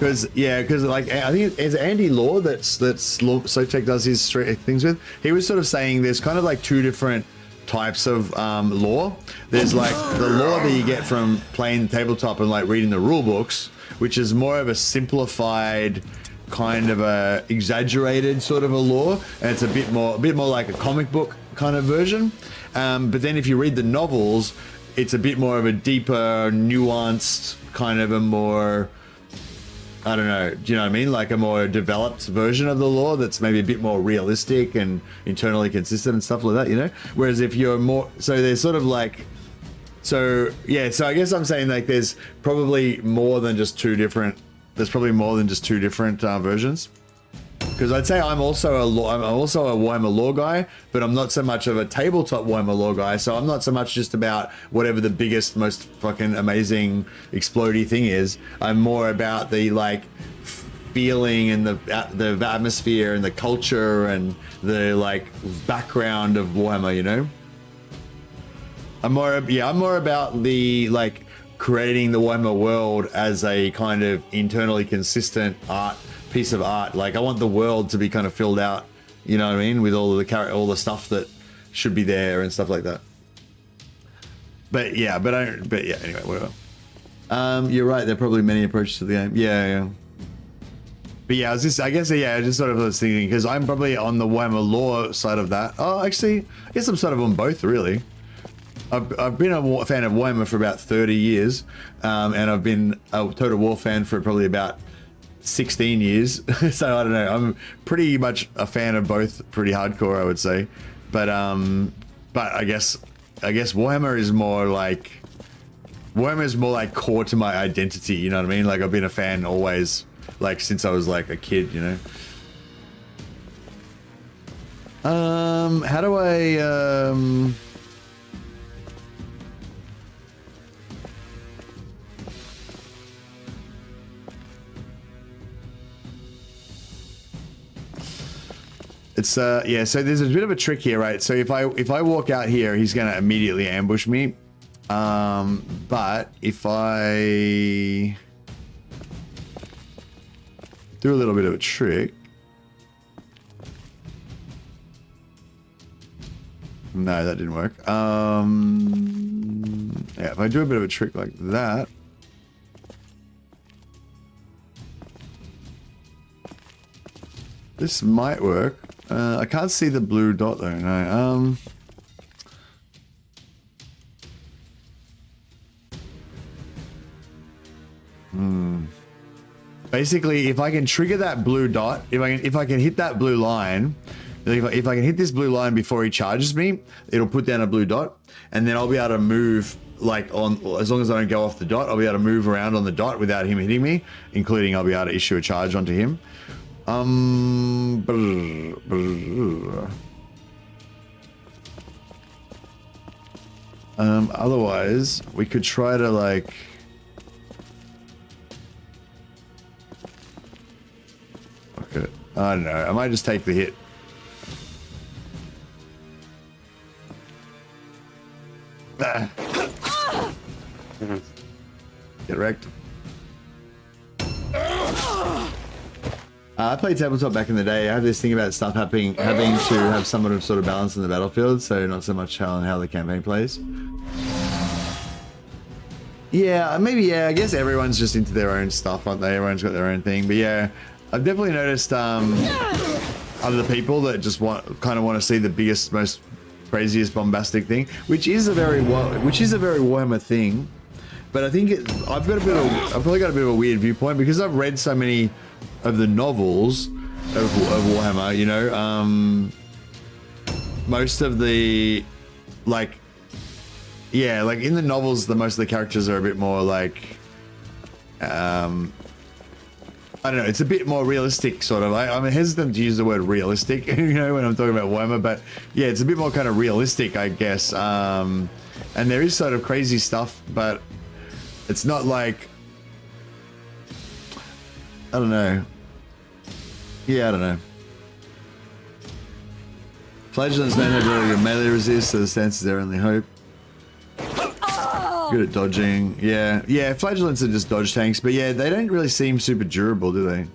Because like I think it's Andy Law that's Socek does his things with. He was sort of saying there's kind of like two different types of lore. There's like the lore that you get from playing tabletop and like reading the rule books, which is more of a simplified, kind of a exaggerated sort of a lore, and it's a bit more like a comic book kind of version. But then if you read the novels, it's a bit more of a deeper, nuanced, kind of a more, I don't know, do you know what I mean? Like a more developed version of the lore that's maybe a bit more realistic and internally consistent and stuff like that, you know? Whereas if you're more, so there's sort of like, so yeah, so I guess I'm saying like there's probably more than just two different versions. Because I'd say I'm also a Warhammer lore guy, but I'm not so much of a tabletop Warhammer lore guy. So I'm not so much just about whatever the biggest, most fucking amazing explodey thing is. I'm more about the like feeling and the atmosphere and the culture and the like background of Warhammer. You know, I'm more about the like creating the Warhammer world as a kind of internally consistent piece of art. Like I want the world to be kind of filled out, you know what I mean, with all the stuff that should be there and stuff like that. But yeah, anyway, whatever. You're right, there are probably many approaches to the game. Yeah. But yeah, I just sort of was thinking, because I'm probably on the Warhammer lore side of that. Oh, actually, I guess I'm sort of on both, really. I've been a fan of Warhammer for about 30 years, and I've been a Total War fan for probably about 16 years. So I don't know, I'm pretty much a fan of both, pretty hardcore, I would say. But I guess Warhammer is more like core to my identity, you know what I mean? Like I've been a fan always, like since I was like a kid, you know. How do I It's yeah, so there's a bit of a trick here, right? So if I walk out here, he's gonna immediately ambush me. But if I do a little bit of a trick. No, that didn't work. Yeah, if I do a bit of a trick like that. This might work. I can't see the blue dot though, no. Basically, if I can trigger that blue dot, if I can hit that blue line, if I can hit this blue line before he charges me, it'll put down a blue dot, and then I'll be able to move, like on, as long as I don't go off the dot, I'll be able to move around on the dot without him hitting me, including I'll be able to issue a charge onto him. Otherwise, we could try to like. Okay, I don't know. I might just take the hit. Get wrecked. I played tabletop back in the day. I have this thing about stuff having to have somewhat of sort of balance in the battlefield, so not so much how the campaign plays. Yeah, maybe, yeah, I guess everyone's just into their own stuff, aren't they? Everyone's got their own thing. But yeah, I've definitely noticed other people that just want to see the biggest, most craziest, bombastic thing, which is a very Warhammer thing. But I think I've probably got a bit of a weird viewpoint because I've read so many of the novels of Warhammer, you know. Most of the, like, yeah, like in the novels, most of the characters are a bit more like, I don't know, it's a bit more realistic, sort of. I'm hesitant to use the word realistic, you know, when I'm talking about Warhammer, but yeah, it's a bit more kind of realistic, I guess. And there is sort of crazy stuff, but it's not like, I don't know. Yeah, I don't know. Flagellants don't have ability to melee resist, so the stance is their only hope. Good at dodging. Yeah, yeah. Flagellants are just dodge tanks, but yeah, they don't really seem super durable, do they?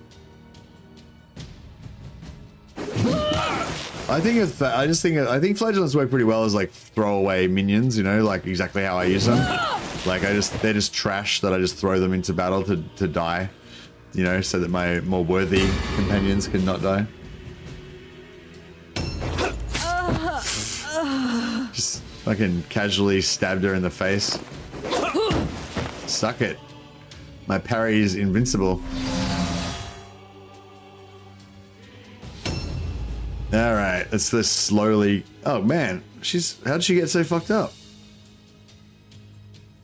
I think I think flagellants work pretty well as like throwaway minions, you know, like exactly how I use them. Like they're just trash that I just throw them into battle to die, you know, so that my more worthy companions can not die. Just fucking casually stabbed her in the face. Suck it. My parry is invincible. Alright, let's just slowly... Oh man, how'd she get so fucked up?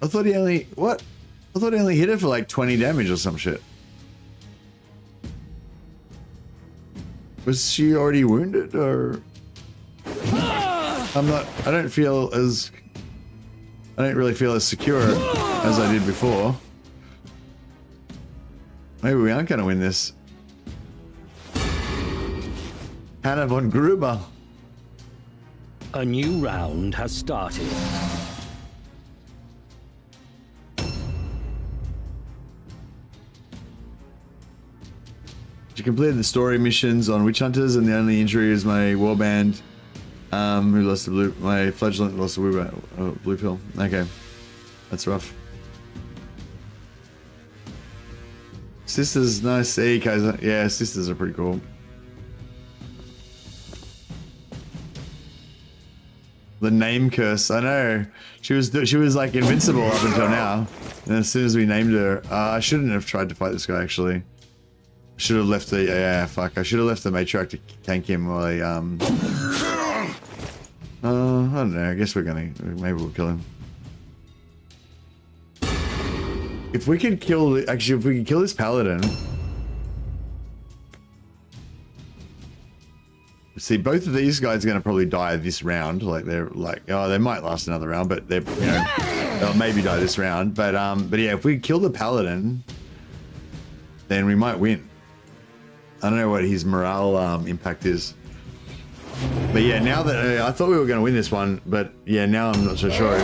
I thought he only... What? I thought he only hit her for like 20 damage or some shit. Was she already wounded or... I don't really feel as secure as I did before. Maybe we aren't gonna win this. Hannah von Gruber. A new round has started. She completed the story missions on witch hunters, and the only injury is my warband. Who lost the blue? My flagellant lost the blue pill. Okay, that's rough. Sisters, nice. Hey, Kaiser. Yeah, sisters are pretty cool. The name curse. I know. She was like invincible up until now, and as soon as we named her, I shouldn't have tried to fight this guy. Actually, should have left the fuck. I should have left the matriarch to tank him while I I don't know. I guess maybe we'll kill him. If we could kill, if we could kill this paladin. See, both of these guys are going to probably die this round. Like they might last another round, but they'll maybe die this round. But yeah, if we kill the paladin, then we might win. I don't know what his morale impact is. But yeah, now that I thought we were going to win this one, but yeah, now I'm not so sure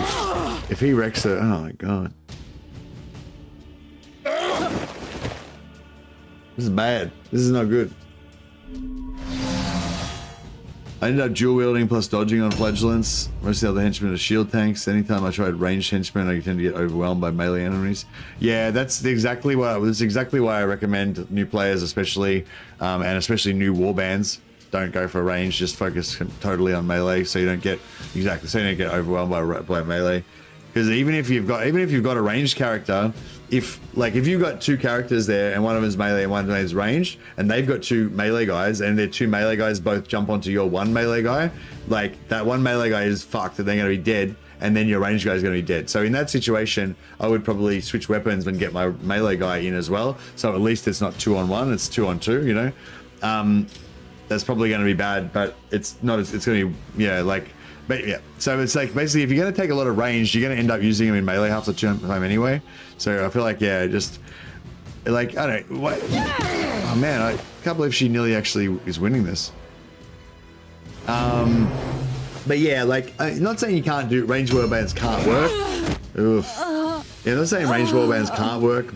if he wrecks it. Oh my god, this is bad. This is not good. I ended up dual wielding plus dodging on flagellants. Most of the other henchmen are shield tanks. Anytime I tried ranged henchmen, I tend to get overwhelmed by melee enemies. Yeah, that's exactly why I recommend new players, especially and especially new warbands. Don't go for range. Just focus totally on melee, so you don't get overwhelmed by melee. Because even if you've got a ranged character, if you've got two characters there and one of them's melee and one of them's ranged, and they've got two melee guys, and their two melee guys both jump onto your one melee guy, like that one melee guy is fucked and they're going to be dead, and then your ranged guy is going to be dead. So in that situation, I would probably switch weapons and get my melee guy in as well. So at least it's not 2-on-1, it's 2-on-2, you know? That's probably going to be bad, but it's not, it's going to be, yeah, like, but yeah, so it's like basically if you're going to take a lot of range, you're going to end up using them in melee half the time anyway. So I feel like, yeah, just like, I don't know, what? Oh man, I can't believe she nearly actually is winning this. But yeah, like, not saying you can't do, range warbands can't work. Oof. Yeah, not saying range warbands can't work,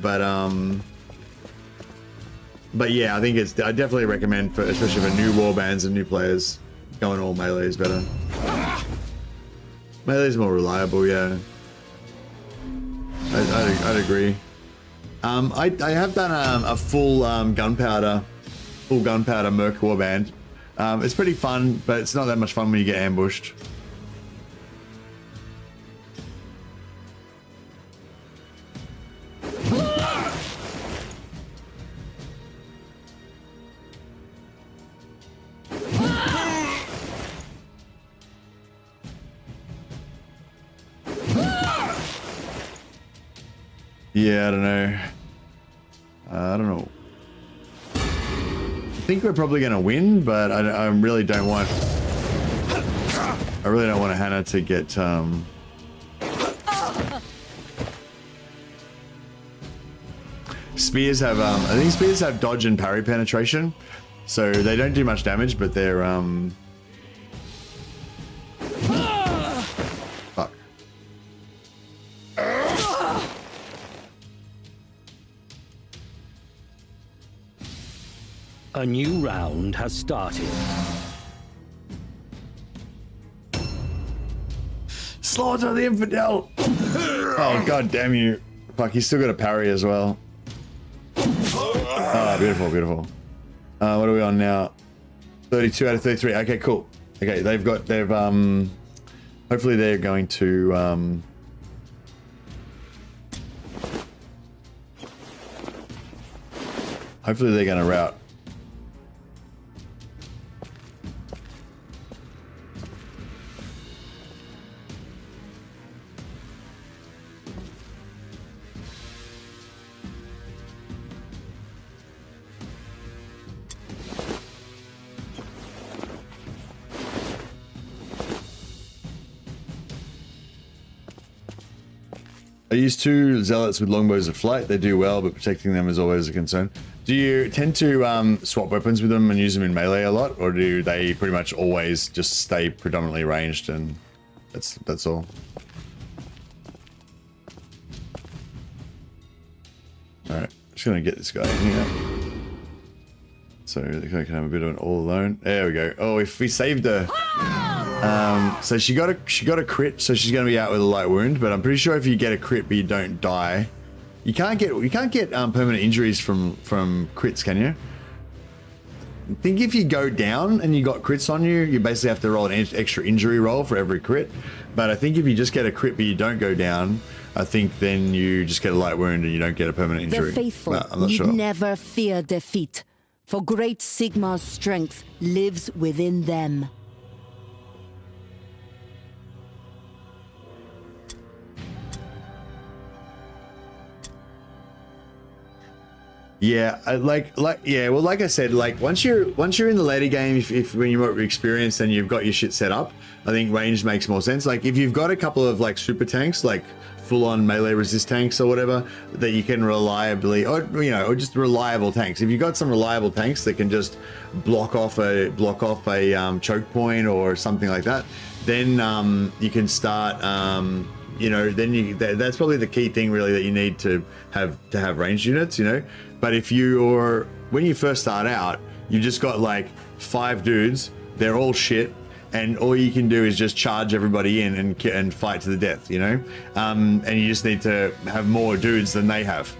but yeah, I think I definitely recommend for, especially for new warbands and new players, going all melee is better. Melee is more reliable, yeah. I'd agree. I have done a full gunpowder merc warband. It's pretty fun, but it's not that much fun when you get ambushed. Yeah, I don't know. I don't know. I think we're probably gonna win, but I really don't want. I really don't want Hannah to get. Spears have. I think spears have dodge and parry penetration, so they don't do much damage, but they're Fuck. A new round has started. Slaughter the infidel! Oh, god damn you. Fuck, he's still got a parry as well. Oh, beautiful, beautiful. What are we on now? 32 out of 33. Okay, cool. Okay, hopefully they're going to, hopefully they're going to route. I use 2 zealots with longbows of flight. They do well, but protecting them is always a concern. Do you tend to swap weapons with them and use them in melee a lot, or do they pretty much always just stay predominantly ranged and that's all? All right, just gonna get this guy in here, so I can have a bit of an all alone. There we go. Oh, if we saved her. So she got a crit, so she's going to be out with a light wound. But I'm pretty sure if you get a crit but you don't die, you can't get permanent injuries from crits, can you? I think if you go down and you got crits on you, you basically have to roll an extra injury roll for every crit. But I think if you just get a crit but you don't go down, I think then you just get a light wound and you don't get a permanent injury. The faithful I'm not need sure. never fear defeat, for great Sigmar's strength lives within them. Yeah, well, like I said, like once you're in the later game, if when you're more experienced and you've got your shit set up, I think ranged makes more sense. Like if you've got a couple of like super tanks, like full-on melee resist tanks or whatever, that you can reliably, or or just reliable tanks. If you've got some reliable tanks that can just block off a choke point or something like that, then you can start. Then that's probably the key thing really that you need to have ranged units, But when you first start out, you just got like 5 dudes, they're all shit, and all you can do is just charge everybody in and fight to the death, and you just need to have more dudes than they have,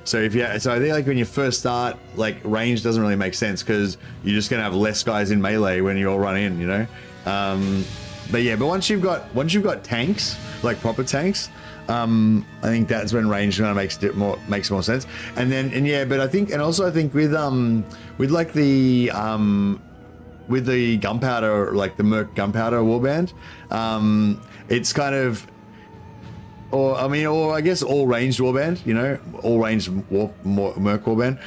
So I think like when you first start, like range doesn't really make sense because you're just gonna have less guys in melee when you all run in, But once you've got tanks, like proper tanks, I think that's when range kind of makes more sense. But I think with the gunpowder, like the Merc gunpowder warband, it's kind of, or I guess all ranged warband, all ranged Merc warband.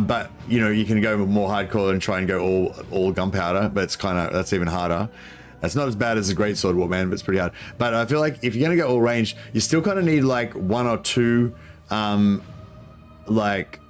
But you can go more hardcore and try and go all gunpowder, but that's even harder. It's not as bad as a greatsword warband, but it's pretty hard. But I feel like if you're gonna go all range, you still kind of need like 1 or 2, like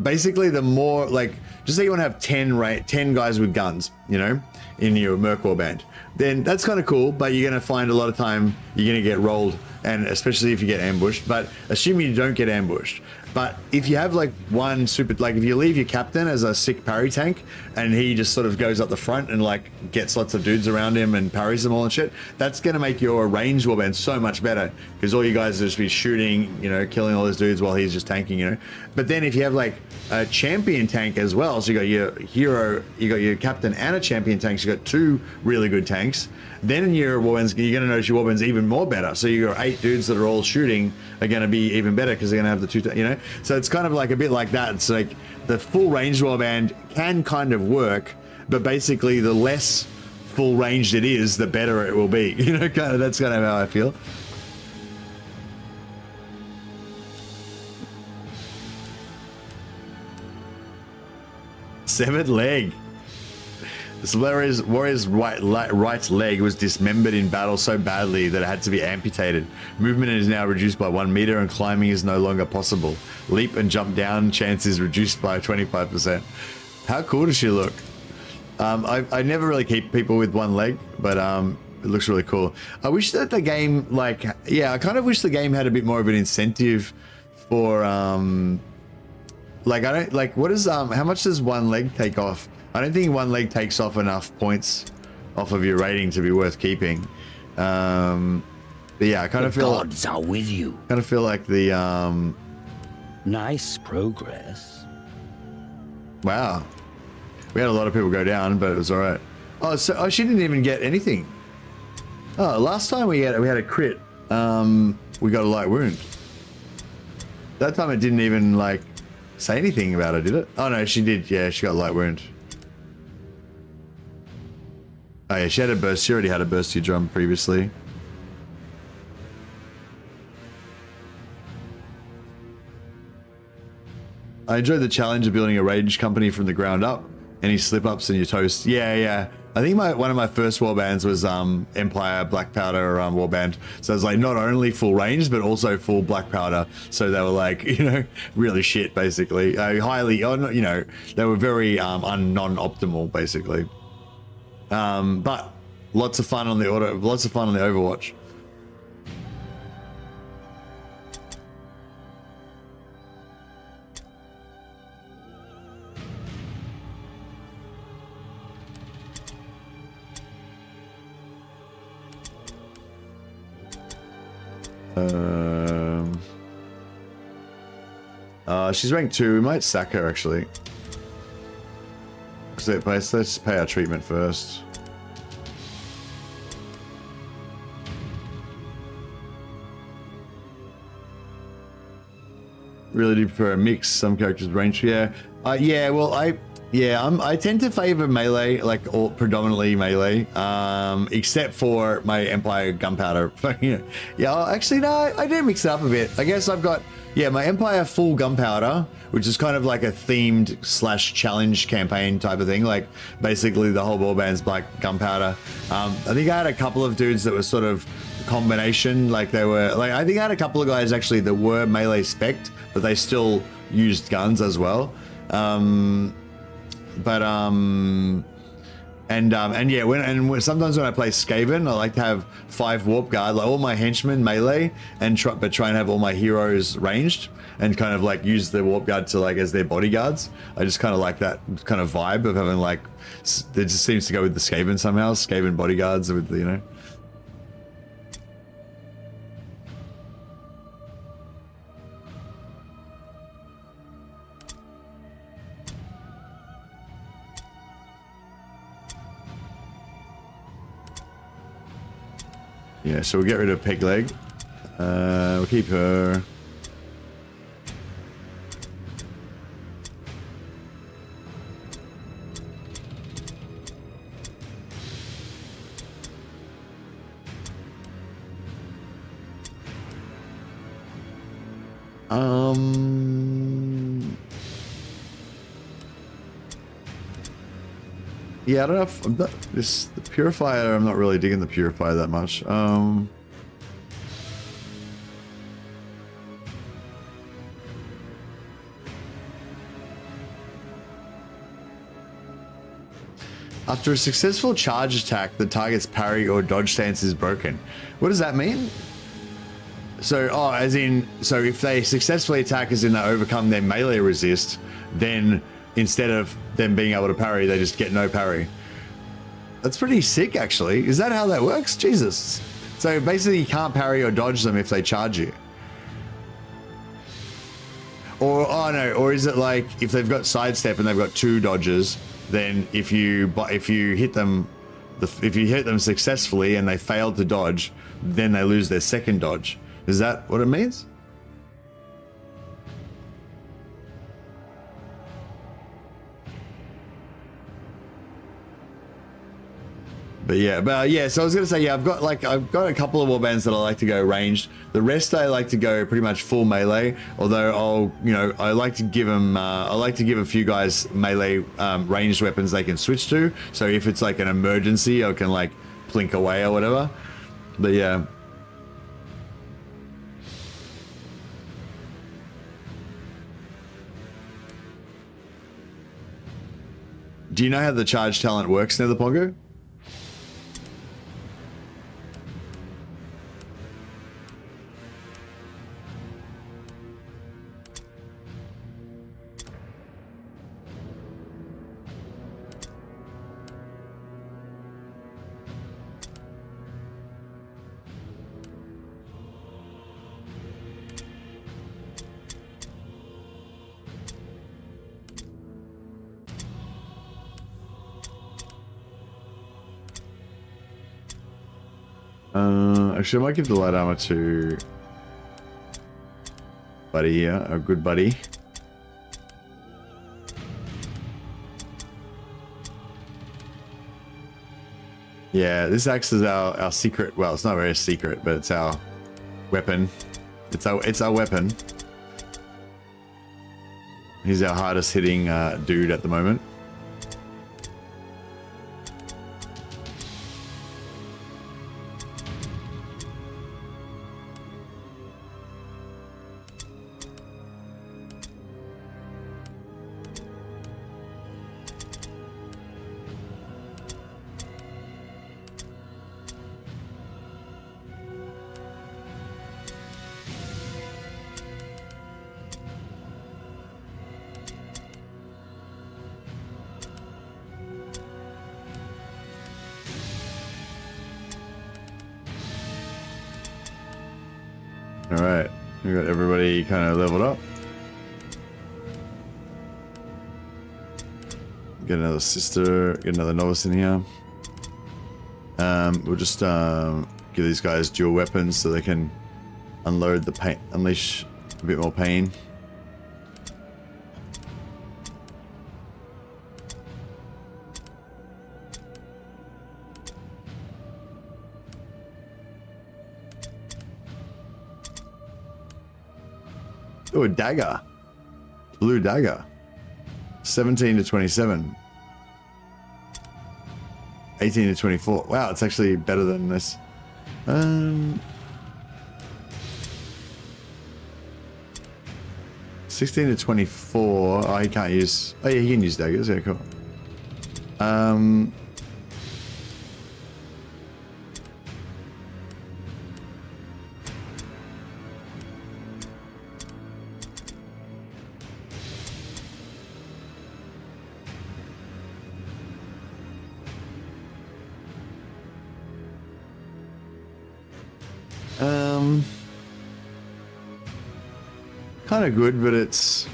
basically the more like, just say you want to have 10 guys with guns, in your Merc warband, then that's kind of cool. But you're gonna find a lot of time you're gonna get rolled, and especially if you get ambushed. But assuming you don't get ambushed. But if you have like one super, like if you leave your captain as a sick parry tank and he just sort of goes up the front and like gets lots of dudes around him and parries them all and shit, that's going to make your ranged warband so much better because all you guys will just be shooting, killing all those dudes while he's just tanking, But then if you have like a champion tank as well, so you got your hero, you got your captain and a champion tank, so you got 2 really good tanks. Then in your warbands, you're going to notice your warbands even more better. So your 8 dudes that are all shooting are going to be even better because they're going to have the 2, So it's kind of like a bit like that. It's like the full range warband can kind of work, but basically the less full ranged it is, the better it will be. That's kind of how I feel. Severed leg. This warrior's right leg was dismembered in battle so badly that it had to be amputated. Movement is now reduced by 1 meter and climbing is no longer possible. Leap and jump down chance is reduced by 25%. How cool does she look? I never really keep people with 1 leg, but it looks really cool. I wish that the game, I kind of wish the game had a bit more of an incentive for Like, I don't like, what is how much does one leg take off? I don't think one leg takes off enough points off of your rating to be worth keeping. But yeah, I kind of feel gods are with you. kind of feel like the Nice progress. wow, we had a lot of people go down, but it was all right. Oh, so she didn't even get anything. Oh, last time we had a crit, we got a light wound. That time it didn't even like say anything about it, did it? Oh no, she did. Yeah, she got a light wound. Oh yeah, she had a burst. She already had a burst your drum previously. I enjoyed the challenge of building a rage company from the ground up. Any slip-ups and your toast. Yeah, yeah. I think one of my first warbands was Empire Black Powder Warband. So it was like not only full range, but also full black powder. So they were like, you know, really shit basically. Highly, you know, they were very non-optimal basically. But lots of fun on the Overwatch. She's ranked 2. We might sack her actually. Let's pay our treatment first. Really do prefer a mix. Some characters range. Yeah. Yeah. Well, I tend to favor melee, like predominantly melee, except for my Empire gunpowder. Yeah. Actually, no. I do mix it up a bit. I guess I've got my Empire full gunpowder, which is kind of like a themed / challenge campaign type of thing. Like basically the whole warband's like gunpowder. I think I had a couple of dudes that were sort of combination. Like they were like I think I had a couple of guys actually that were melee spec'd, but they still used guns as well. And yeah, sometimes when I play Skaven, I like to have 5 warp guard, like all my henchmen melee, and try and have all my heroes ranged, and kind of like use the warp guard to like as their bodyguards. I just kind of like that kind of vibe of having like it just seems to go with the Skaven somehow. Skaven bodyguards with the, you know. Yeah, so we'll get rid of Peg Leg. We'll keep her. Yeah, I don't know if the Purifier, I'm not really digging the Purifier that much. After a successful charge attack, the target's parry or dodge stance is broken. What does that mean? So, so if they successfully attack as in they overcome their melee resist, then instead of them being able to parry, they just get no parry. That's pretty sick, actually. Is that how that works? Jesus. So basically you can't parry or dodge them if they charge you. Or, oh no, or is it like if they've got sidestep and they've got 2 dodges, then if you hit them successfully and they fail to dodge, then they lose their second dodge. Is that what it means? But yeah, so I was gonna say, yeah, I've got a couple of warbands that I like to go ranged. The rest I like to go pretty much full melee. Although I like to give them, I like to give a few guys melee ranged weapons they can switch to. So if it's like an emergency, I can like blink away or whatever. But yeah. Do you know how the charge talent works, Netherpongo? Actually, I might give the light armor to buddy here, a good buddy. Yeah, this acts as our secret. Well, it's not very secret, but it's our weapon. It's our weapon. He's our hardest hitting dude at the moment. Alright, we got everybody kind of leveled up. Get another sister, get another novice in here. We'll just give these guys dual weapons so they can unload the pain, unleash a bit more pain. Oh, a dagger. Blue dagger. 17 to 27. 18 to 24. Wow, it's actually better than this. 16 to 24. Oh, he can't use... Oh, yeah, he can use daggers. Yeah, cool. Kind of good, but it's...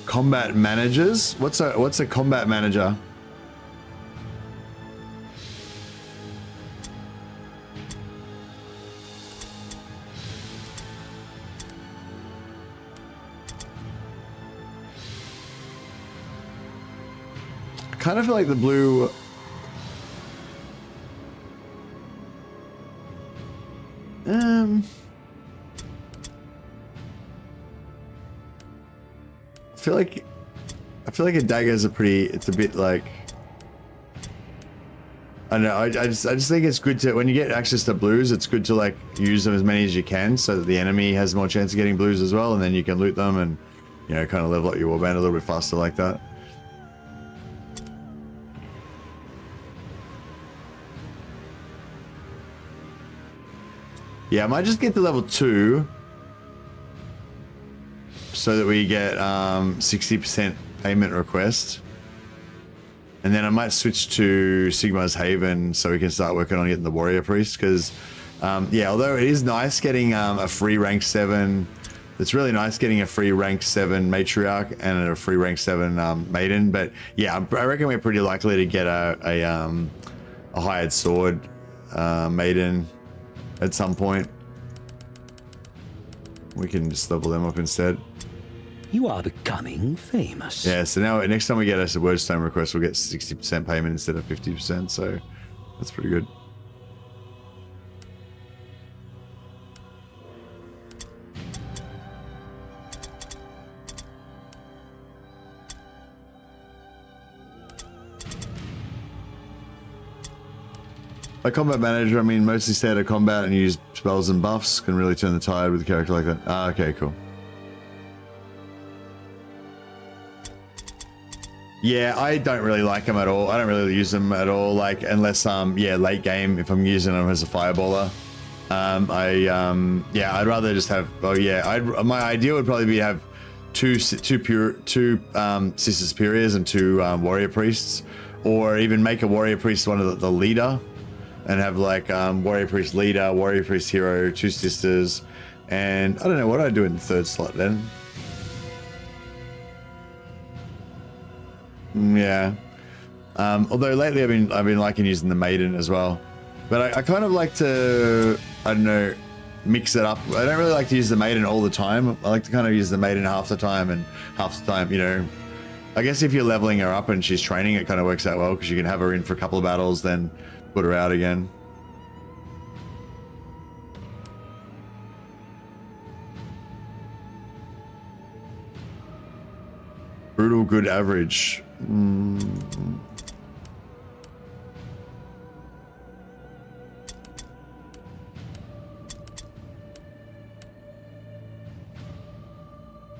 Combat managers? What's a combat manager? Kind of feel like the blue... I feel like a dagger is a pretty... It's a bit like... I don't know, I just think it's good to... When you get access to blues, it's good to like use them as many as you can so that the enemy has more chance of getting blues as well, and then you can loot them and, you know, kind of level up your warband a little bit faster like that. Yeah, I might just get to level 2 so that we get 60% payment request. And then I might switch to Sigmar's Haven so we can start working on getting the Warrior Priest, because, yeah, although it is nice getting a free rank 7, it's really nice getting a free rank 7 Matriarch and a free rank 7 Maiden, but yeah, I reckon we're pretty likely to get a hired sword Maiden at some point. We can just level them up instead. You are becoming famous. Yeah, so now next time we get us a Wordstone request, we'll get 60% payment instead of 50%, so that's pretty good. By combat manager, I mean mostly stay out of combat and use spells and buffs. Can really turn the tide with a character like that. Ah, okay, cool. Yeah, I don't really like them at all. I don't really use them at all, like, unless, yeah, late game, if I'm using them as a fireballer. Yeah, I'd rather just have, oh yeah, my ideal would probably be to have two Sister Superiors and 2 Warrior Priests, or even make a Warrior Priest one of the leader, and have like Warrior Priest leader, Warrior Priest hero, 2 sisters, And I don't know what I do in the third slot then. Yeah. Although lately I've been liking using the maiden as well. But I kind of like to, I don't know, mix it up. I don't really like to use the maiden all the time. I like to kind of use the maiden half the time and half the time, you know. I guess if you're leveling her up and she's training, it kind of works out well because you can have her in for a couple of battles, then put her out again. Brutal, good, average.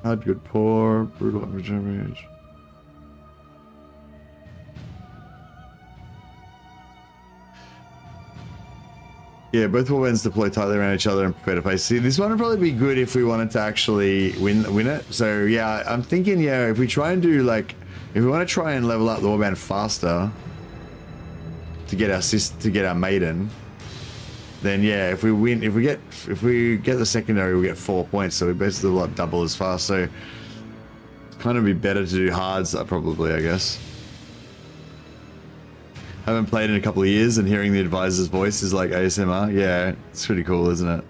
Hard, good, poor, brutal, average. Yeah, both warbands deploy tightly around each other and prepare to face. See, this one would probably be good if we wanted to actually win it. So yeah, I'm thinking, yeah, if we try and do like, if we want to try and level up the warband faster to get our maiden, then yeah, if we get the secondary, we get 4 points. So we basically like double as fast. So it's kind of be better to do hards, probably, I guess. Haven't played in a couple of years, and hearing the advisor's voice is like ASMR. Yeah, it's pretty cool, isn't it?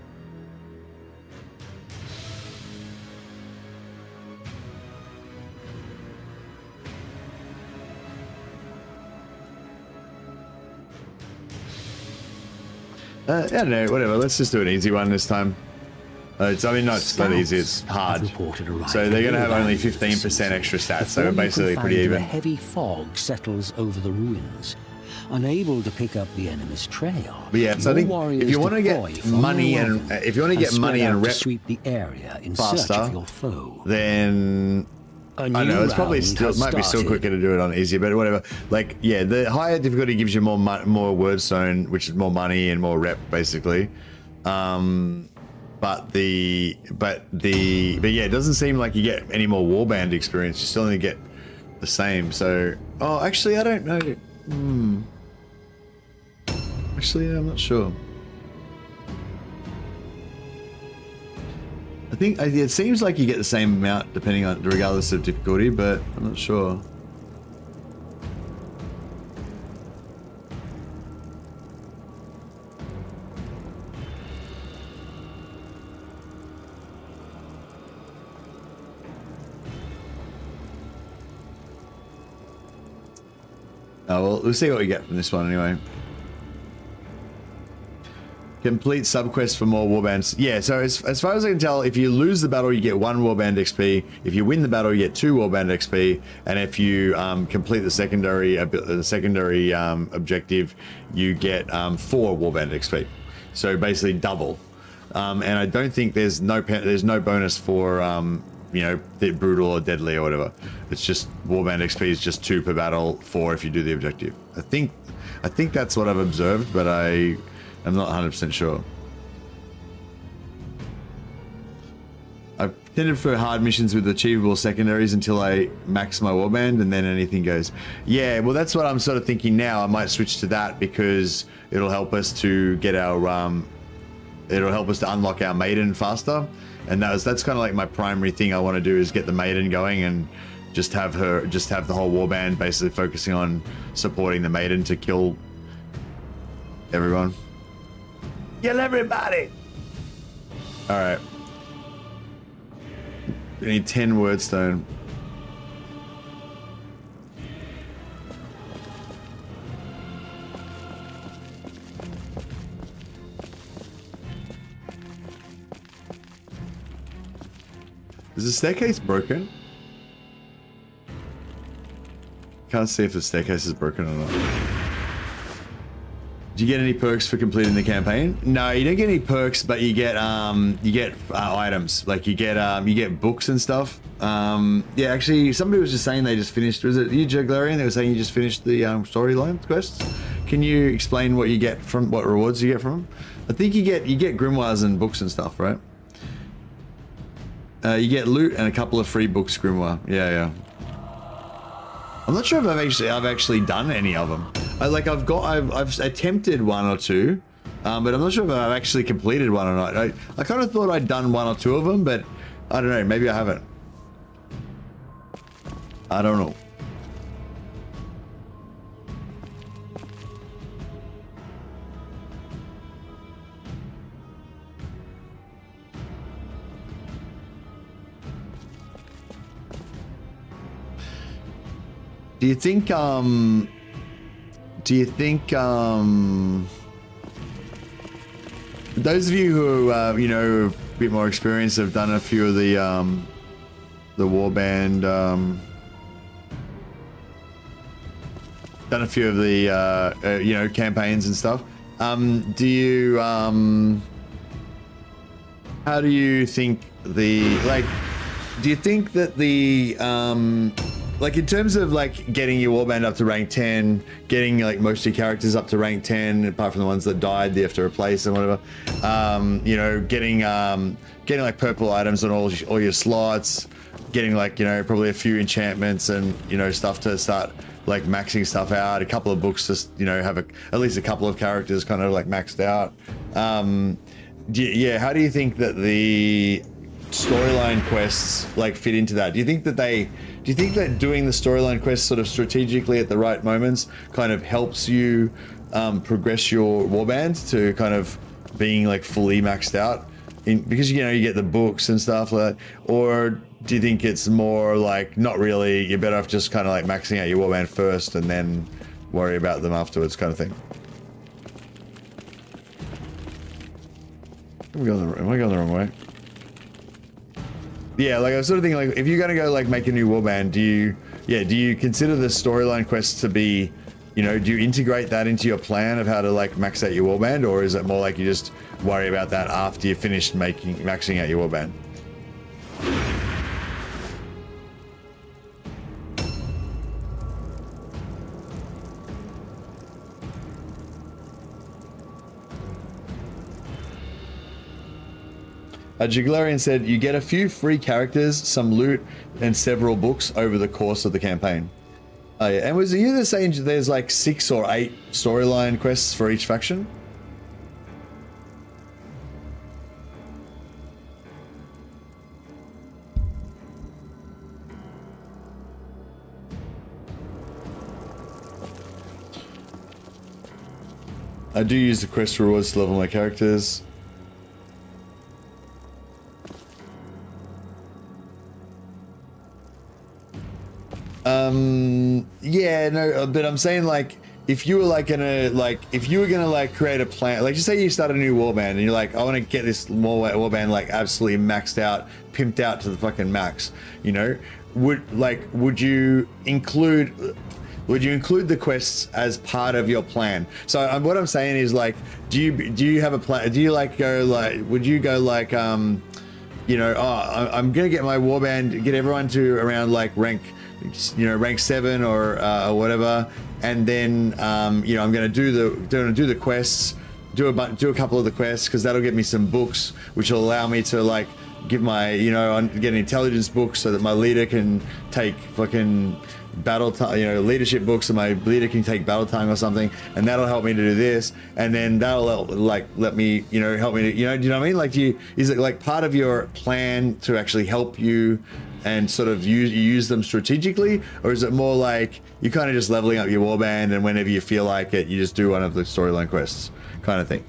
I don't know, whatever. Let's just do an easy one this time. It's not easy, it's hard. So they're going to have only 15% extra stats, so we're basically pretty even. A heavy fog settles over the ruins, unable to pick up the enemy's trail. But yeah, so I think if you want to get money and rep sweep the area in faster, search of your foe, then I know it's probably still might be still quicker to do it on easier, but whatever. Like yeah, the higher difficulty gives you more word zone, which is more money and more rep basically. But yeah, it doesn't seem like you get any more warband experience. You still only get the same. So, oh, actually, I don't know. Actually, I'm not sure. I think it seems like you get the same amount depending on, regardless of difficulty, but I'm not sure. Oh, well, we'll see what we get from this one anyway. Complete subquest for more warbands. Yeah, so as far as I can tell, if you lose the battle, you get 1 warband XP. If you win the battle, you get 2 warband XP. And if you complete the secondary objective, you get 4 warband XP. So basically double. And I don't think there's no bonus for you know, brutal or deadly or whatever. It's just warband XP is just 2 per battle, 4 if you do the objective. I think that's what I've observed, but I'm not 100% sure. I've tended for hard missions with achievable secondaries until I max my warband, and then anything goes. Yeah, well, that's what I'm sort of thinking now. I might switch to that because it'll help us to get our it'll help us to unlock our maiden faster. And that's kind of like my primary thing I want to do is get the maiden going and just have the whole warband basically focusing on supporting the maiden to kill everyone. Kill everybody! Alright. We need 10 wordstone. Is the staircase broken? Can't see if the staircase is broken or not. Do you get any perks for completing the campaign? No, you don't get any perks, but you get items. Like you get books and stuff. Yeah, actually, somebody was just saying they just finished. Was it you, Juglarian? They were saying you just finished the storyline quests. Can you explain what you get from what rewards you get from them? I think you get grimoires and books and stuff, right? You get loot and a couple of free books, grimoire. Yeah. I'm not sure if I've actually done any of them. I've attempted 1 or 2, but I'm not sure if I've actually completed one or not. I kind of thought I'd done one or two of them, but I don't know. Maybe I haven't. I don't know. Do you think, those of you who, you know, a bit more experience have done a few of the Warband, done a few of the, you know, campaigns and stuff. Do you, how do you think do you think that like in terms of like getting your warband up to rank 10, getting like most of your characters up to rank 10, apart from the ones that died, you have to replace and whatever. You know, getting like purple items on all your slots, getting like, you know, probably a few enchantments and, you know, stuff to start like maxing stuff out. A couple of books to, you know, have at least a couple of characters kind of like maxed out. Yeah, how do you think that the storyline quests like fit into that? Do you think that doing the storyline quests sort of strategically at the right moments kind of helps you progress your warband to kind of being like fully maxed out because, you know, you get the books and stuff like that? Or do you think it's more like not really, you're better off just kind of like maxing out your warband first and then worry about them afterwards kind of thing? Am I going the wrong way? Yeah, like I was sort of thinking, like if you're gonna go like make a new warband, do you consider the storyline quests to be, you know, do you integrate that into your plan of how to like max out your warband, or is it more like you just worry about that after you finished maxing out your warband? Jiglarian said, you get a few free characters, some loot, and several books over the course of the campaign. Oh, yeah. And was you saying there's like 6 or 8 storyline quests for each faction? I do use the quest rewards to level my characters. Yeah, no, but I'm saying like if you were like gonna create a plan, like just say you start a new warband and you're like, I want to get this warband like absolutely maxed out, pimped out to the fucking max, you know, would you include the quests as part of your plan? So what I'm saying is like, do you have a plan? Do you like go like, would you go like, you know, oh, I'm gonna get my warband, get everyone to around like rank 7 or whatever, and then you know, I'm gonna do the quests, do a couple of the quests because that'll get me some books, which will allow me to like give my, you know, get an intelligence book so that my leader can take fucking battle time, you know, leadership books, so my leader can take battle time or something, and that'll help me to do this, and then that'll like let me, you know, help me to, you know, do you know what I mean? Like, is it like part of your plan to actually help you and sort of use them strategically, or is it more like you're kind of just leveling up your warband and whenever you feel like it, you just do one of the storyline quests kind of thing,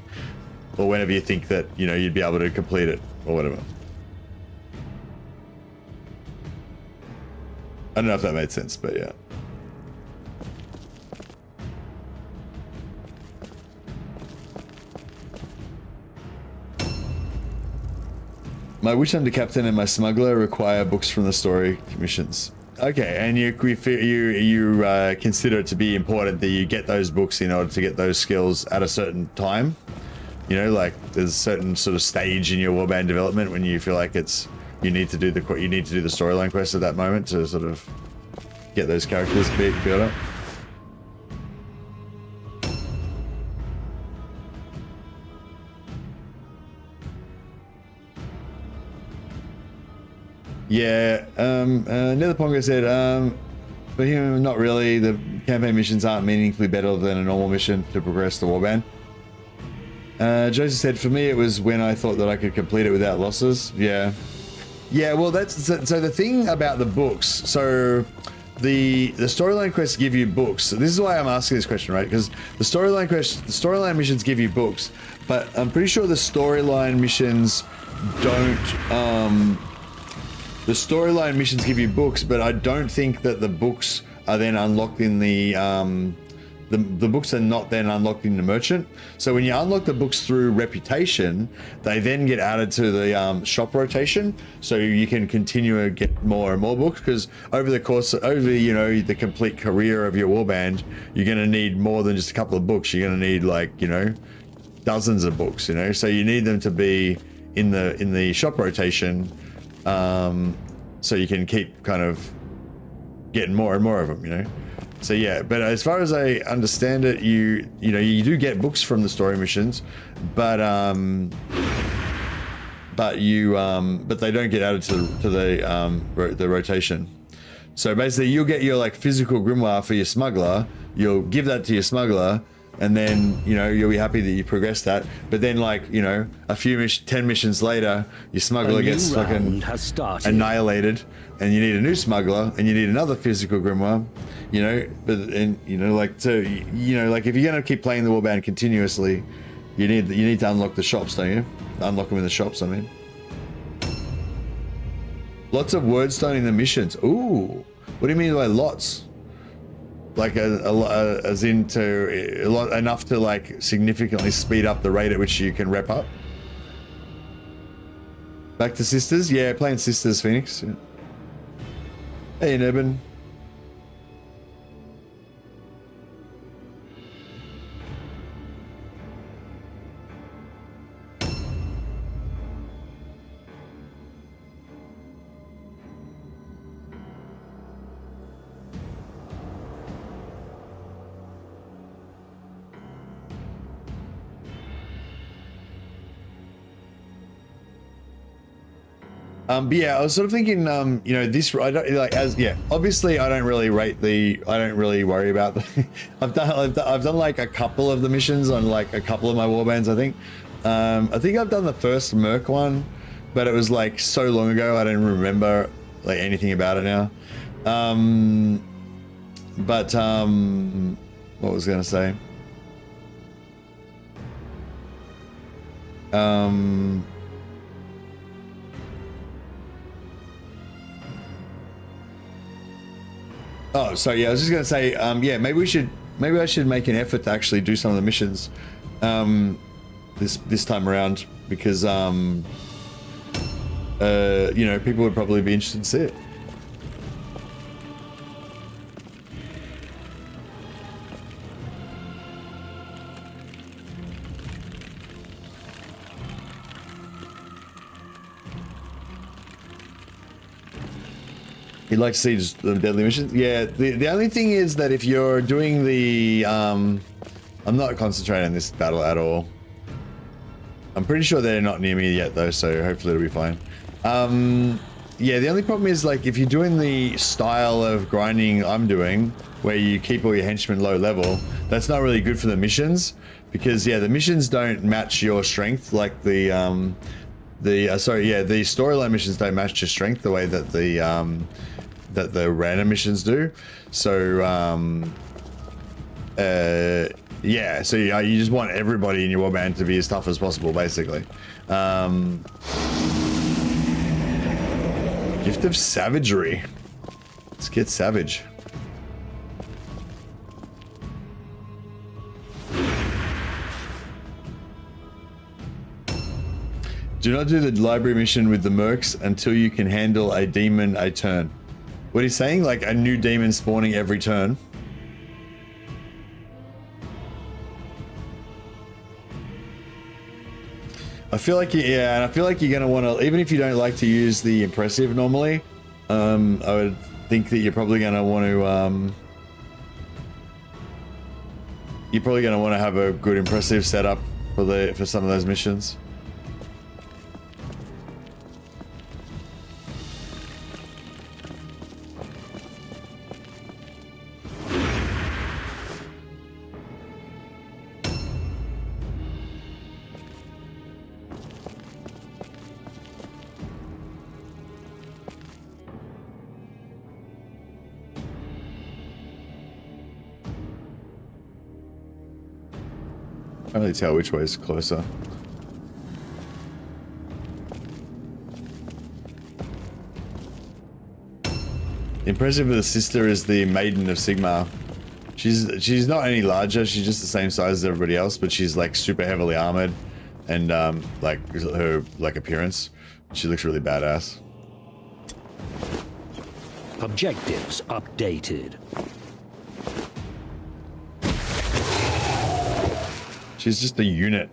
or whenever you think that, you know, you'd be able to complete it or whatever? I don't know if that made sense, but yeah. My Witch Hunter Captain and my Smuggler require books from the story missions. Okay, and you consider it to be important that you get those books in order to get those skills at a certain time? You know, like there's a certain sort of stage in your warband development when you feel like you need to do the storyline quest at that moment to sort of get those characters built up. Yeah, Netherpongo said, for him, not really. The campaign missions aren't meaningfully better than a normal mission to progress the warband. Joseph said, for me, it was when I thought that I could complete it without losses. Yeah. Yeah, well, that's so the thing about the books. So the storyline quests give you books. So this is why I'm asking this question, right? Because the storyline missions give you books, but I'm pretty sure the storyline missions don't. The storyline missions give you books, but I don't think that the books are then unlocked in the books are not then unlocked in the merchant. So when you unlock the books through reputation, they then get added to the shop rotation. So you can continue to get more and more books, because over the the complete career of your warband, you're going to need more than just a couple of books. You're going to need dozens of books. So you need them to be in the shop rotation, so you can keep kind of getting more and more of them. So yeah, but as far as I understand it, you do get books from the story missions, but they don't get added to the rotation. So basically, you'll get your physical grimoire for your smuggler. You'll give that to your smuggler, and then you'll be happy that you progressed that. But then a few 10 missions later, your smuggler gets fucking annihilated, and you need a new smuggler, and you need another physical grimoire. If you're gonna keep playing the warband continuously, you need to unlock the shops, don't you? Unlock them in the shops, I mean. Lots of wordstone in the missions. Ooh, what do you mean by lots? As into a lot, enough to significantly speed up the rate at which you can rep up. Back to Sisters, yeah, playing Sisters, Phoenix. Yeah. Hey, Nebin. But yeah, I was sort of thinking, this, I don't obviously I don't really worry about the, I've done a couple of the missions on a couple of my warbands, I think. I think I've done the first Merc one, but it was so long ago, I don't remember anything about it now. What was I gonna say? Oh, so yeah, I was just gonna say, yeah, maybe I should make an effort to actually do some of the missions, this time around, because people would probably be interested to see it. You'd like to see just the deadly missions? Yeah, the only thing is that if you're doing the... I'm not concentrating on this battle at all. I'm pretty sure they're not near me yet though, so hopefully it'll be fine. Yeah, the only problem is if you're doing the style of grinding I'm doing, where you keep all your henchmen low level, that's not really good for the missions, because yeah, the missions don't match your strength the storyline missions don't match your strength the way that the random missions do. So yeah, so you just want everybody in your warband to be as tough as possible, basically. Gift of Savagery. Let's get savage. Do not do the library mission with the mercs until you can handle a demon a turn. What he's saying, a new demon spawning every turn. I feel like, yeah, and I feel like you're gonna want to, even if you don't like to use the impressive normally, I would think that you're probably gonna want to, have a good impressive setup for some of those missions. Can't really tell which way is closer. Impressive of the sister is the Maiden of Sigmar. She's not any larger, she's just the same size as everybody else, but she's like super heavily armored and like her like appearance. She looks really badass. Objectives updated. She's just a unit.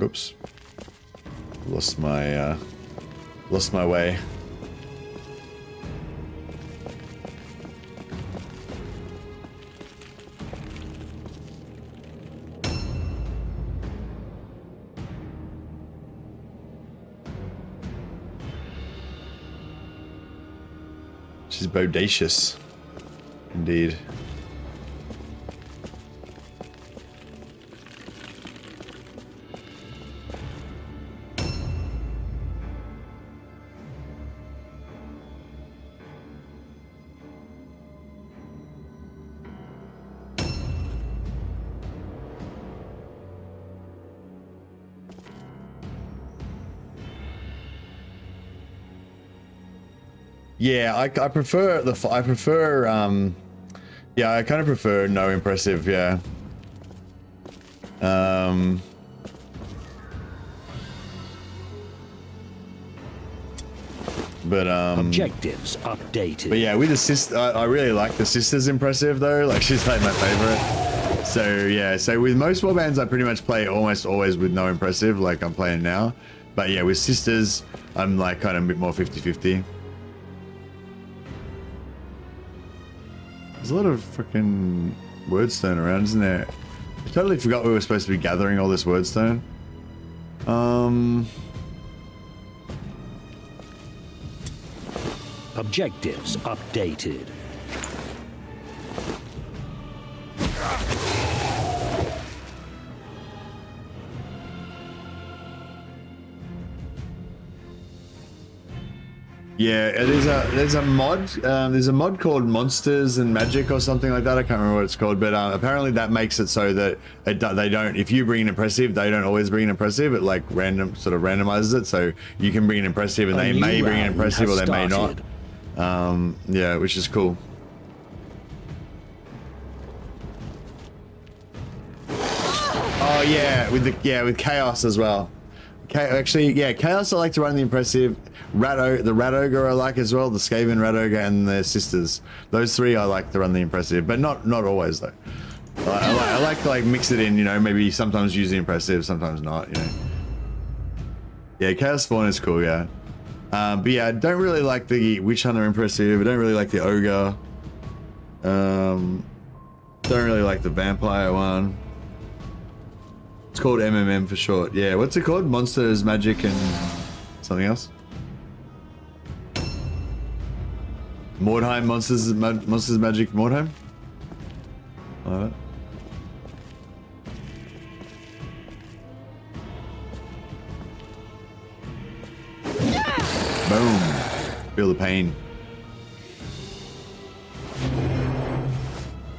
Oops. Lost my way. She's bodacious. Indeed. Yeah, I prefer yeah, I kind of prefer no impressive, yeah. But Objectives updated. But yeah, with the sister, I really like the sister's impressive though. Like she's like my favorite. So yeah, so with most warbands, I pretty much play almost always with no impressive, like I'm playing now. But yeah, with sisters, I'm like kind of a bit more 50-50. There's a lot of freaking wordstone around, isn't there? I totally forgot we were supposed to be gathering all this wordstone. Objectives updated. Yeah, there's a mod. There's a mod called Monsters and Magic or something like that. I can't remember what it's called, but apparently that makes it so that they don't. If you bring an impressive, they don't always bring an impressive. It like randomizes it, so you can bring an impressive, and they may bring an impressive or they may not. Yeah, which is cool. Oh yeah, with Chaos as well. Actually, yeah, Chaos I like to run the impressive. The Rat Ogre I like as well, the Skaven Rat Ogre and the sisters. Those three I like to run the impressive, but not always though. I like to like mix it in, you know, maybe sometimes use the impressive, sometimes not, you know. Yeah, Chaos Spawn is cool, yeah. But yeah, I don't really like the Witch Hunter impressive. I don't really like the Ogre. Don't really like the Vampire one. It's called MMM for short. Yeah, what's it called? Monsters, Magic, and something else? Mordheim, Monsters, Magic, Mordheim? Alright. Boom. Feel the pain.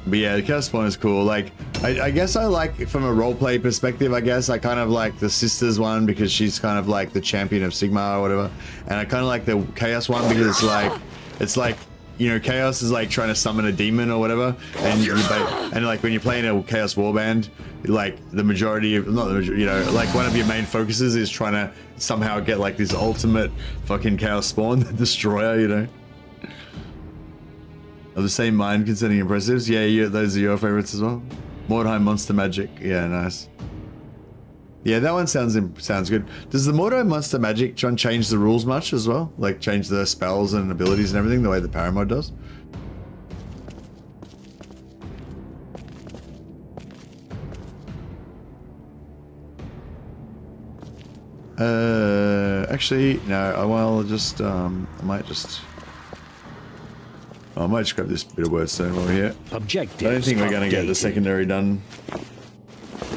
But yeah, the Chaos Spawn is cool. Like, I guess I like, from a roleplay perspective, I guess I kind of like the Sisters one because she's kind of like the champion of Sigmar or whatever. And I kind of like the Chaos one because it's like, you know, Chaos is like trying to summon a demon or whatever. And like when you're playing a Chaos Warband, like the majority of, not the majority, you know, like one of your main focuses is trying to somehow get like this ultimate fucking Chaos Spawn, the Destroyer, you know. Of the same mind concerning impressives. Yeah, those are your favorites as well. Mordheim, Monster Magic. Yeah, nice. Yeah, that one sounds good. Does the Mordheim Monster Magic try and change the rules much as well? Like change the spells and abilities and everything the way the Paramod does? Actually, no. Well, just I might just grab this bit of wordstone while we're here. Objectives I don't think we're going to get the updated. secondary done.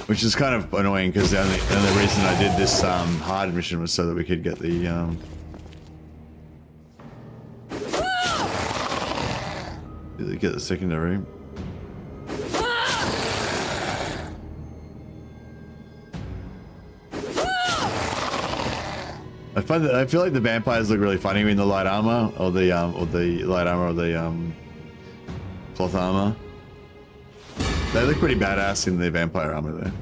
Which is kind of annoying because the only reason I did this hard mission was so that we could get the secondary. I feel like the vampires look really funny in the light armor or the cloth armor. They look pretty badass in the vampire armor there.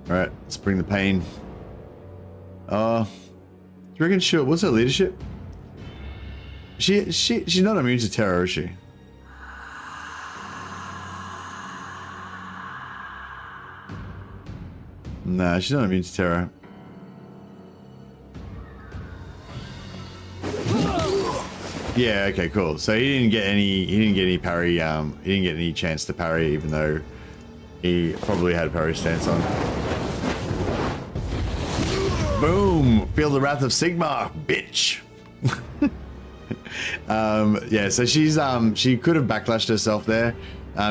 Alright, let's bring the pain. Do you reckon what's her leadership? She's not immune to terror, is she? Nah, she's not immune to terror. Yeah, okay, cool. So he didn't get any parry, he didn't get any chance to parry, even though he probably had a parry stance on. Boom! Feel the wrath of Sigma, bitch. Yeah, so she could have backlashed herself there.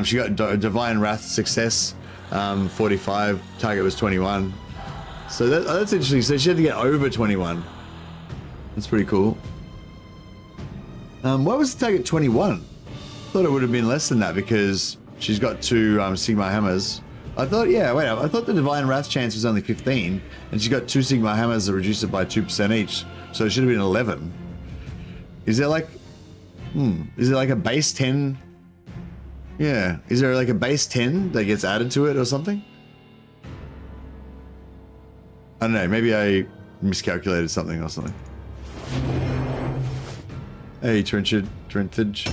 She got divine wrath success, 45. Target was 21. So that's interesting. So she had to get over 21. That's pretty cool. Why was the target 21? Thought it would have been less than that because she's got 2 Sigma hammers. I thought the divine wrath chance was only 15, and she's got 2 Sigma hammers that reduce it by 2% each, so it should have been 11. Is there like a base 10? Yeah, is there like a base 10 that gets added to it or something? I don't know, maybe I miscalculated something or something. Hey, Trentage.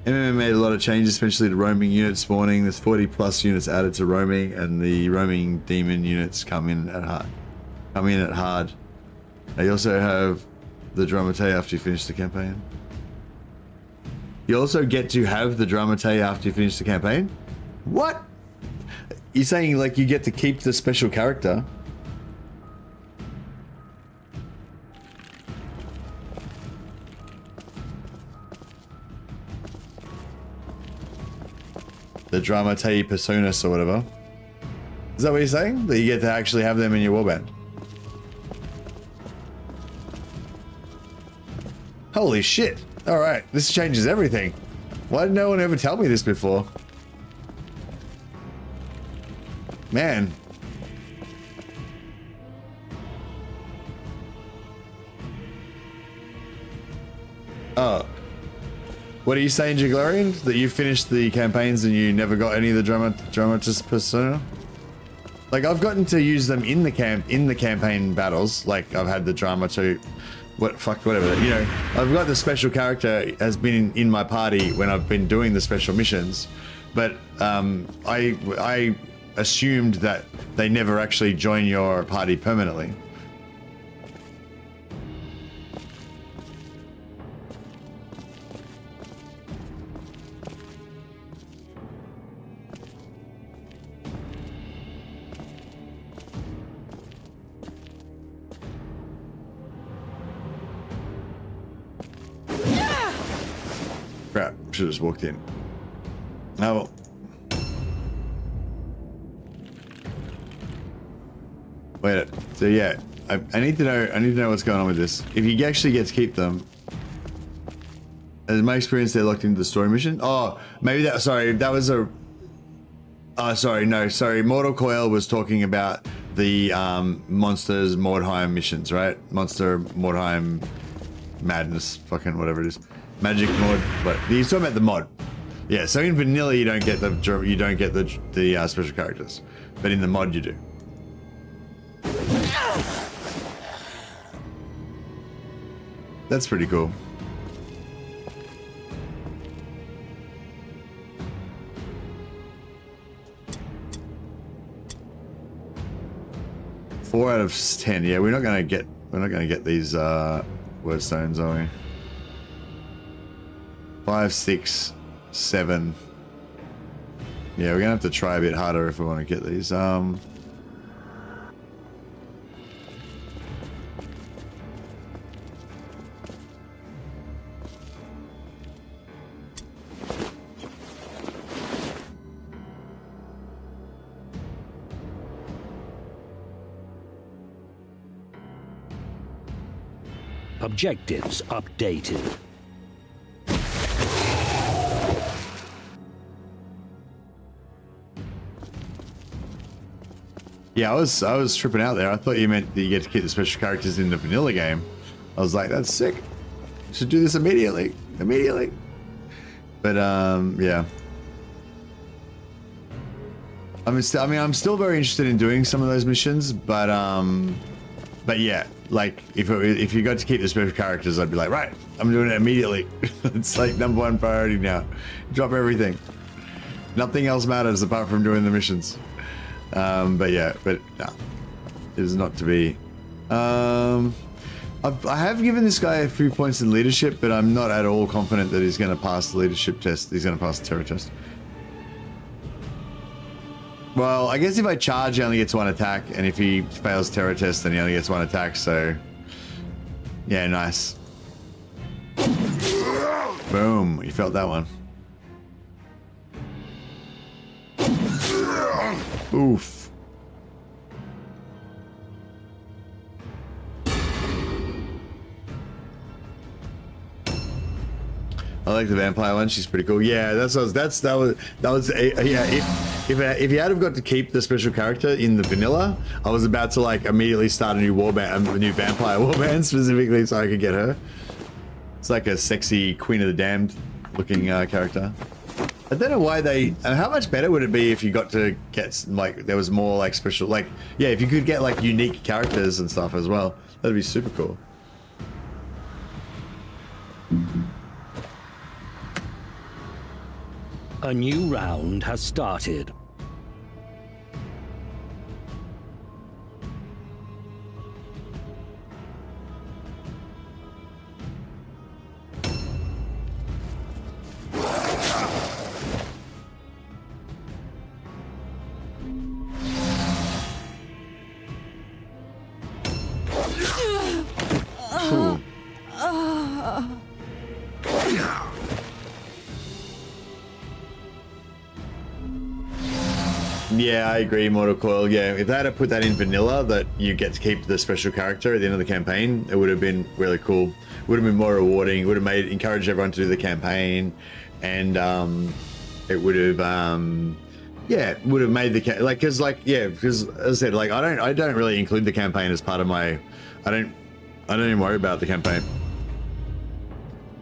MMA made a lot of changes, especially to roaming unit spawning. There's 40 plus units added to roaming, and the roaming demon units come in at hard. They also have the Dramate after you finish the campaign. You also get to have the Dramate after you finish the campaign? What? You're saying like you get to keep the special character? The Dramate Personas or whatever. Is that what you're saying? That you get to actually have them in your warband? Holy shit. Alright, this changes everything. Why did no one ever tell me this before? Man. Oh. What are you saying, Jiglarian? That you finished the campaigns and you never got any of the Dramatis Persona? Like, I've gotten to use them in the campaign battles. Like, I've had the Drama to... whatever. You know, I've got the special character has been in my party when I've been doing the special missions. But, I assumed that they never actually join your party permanently. Crap, should have just walked in. Oh well. Wait, so yeah, I need to know what's going on with this. If you actually get to keep them, in my experience, they're locked into the story mission. Oh, maybe that. Sorry, that was a. Oh, sorry, no, sorry. Mortal Coil was talking about the monsters Mordheim missions, right? Monster Mordheim madness, fucking whatever it is. Magic mod, but he's talking about the mod. Yeah, so in vanilla you don't get the special characters, but in the mod you do. That's pretty cool. 4 out of 10. Yeah, we're not gonna get these word stones, are we? 5, 6, 7. Yeah, we're gonna have to try a bit harder if we want to get these. Objectives updated. Yeah, I was tripping out there. I thought you meant that you get to keep the special characters in the vanilla game. I was like, that's sick. Should do this immediately. Immediately. But yeah. I'm still very interested in doing some of those missions, but yeah, like if you got to keep the special characters, I'd be like, right, I'm doing it immediately. It's like #1 priority now. Drop everything. Nothing else matters apart from doing the missions. But yeah, but no, it is not to be. I have given this guy a few points in leadership, but I'm not at all confident that he's going to pass the leadership test. He's going to pass the terror test. Well, I guess if I charge, he only gets 1 attack, and if he fails terror test, then he only gets 1 attack, so... Yeah, nice. Boom, you felt that one. Oof. I like the vampire one. She's pretty cool. Yeah, that was yeah. If you had have got to keep the special character in the vanilla, I was about to like immediately start a new warband, a new vampire warband specifically, so I could get her. It's like a sexy Queen of the Damned looking character. I don't know why they. How much better would it be if you got to get like there was more like special like yeah if you could get like unique characters and stuff as well. That'd be super cool. A new round has started. Yeah, I agree, Mortal Coil. Yeah, if they had to put that in vanilla, that you get to keep the special character at the end of the campaign, it would have been really cool. Would have been more rewarding. Would have encouraged everyone to do the campaign, and it would have would have made the because as I said, like I don't really include the campaign as part of my. I don't even worry about the campaign.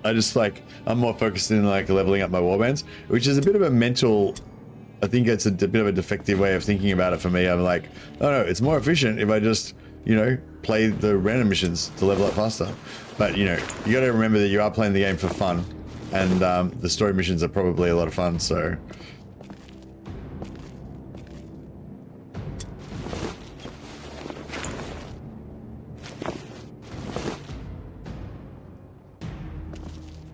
I just I'm more focused in leveling up my warbands, which is a bit of a mental. I think it's a bit of a defective way of thinking about it for me. I'm like, oh no, it's more efficient if I just, play the random missions to level up faster. But, you got to remember that you are playing the game for fun. And the story missions are probably a lot of fun, so...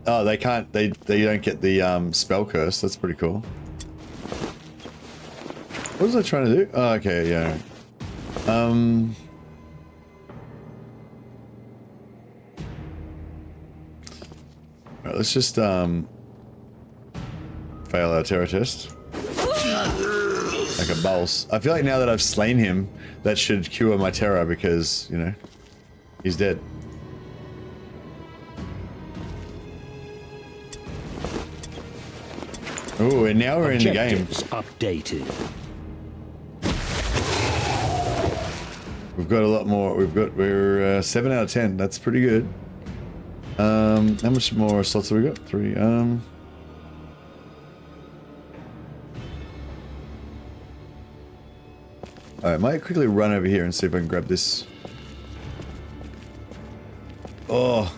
Oh, they can't, they don't get the spell curse. That's pretty cool. What was I trying to do? Oh, okay, yeah. Alright, let's just fail our terror test. Like a boss. I feel like now that I've slain him, that should cure my terror because, he's dead. Oh, and now we're in the game. Updated. We've got a lot more. We're 7 out of 10. That's pretty good. How much more slots have we got? 3. Alright, might quickly run over here and see if I can grab this. Oh.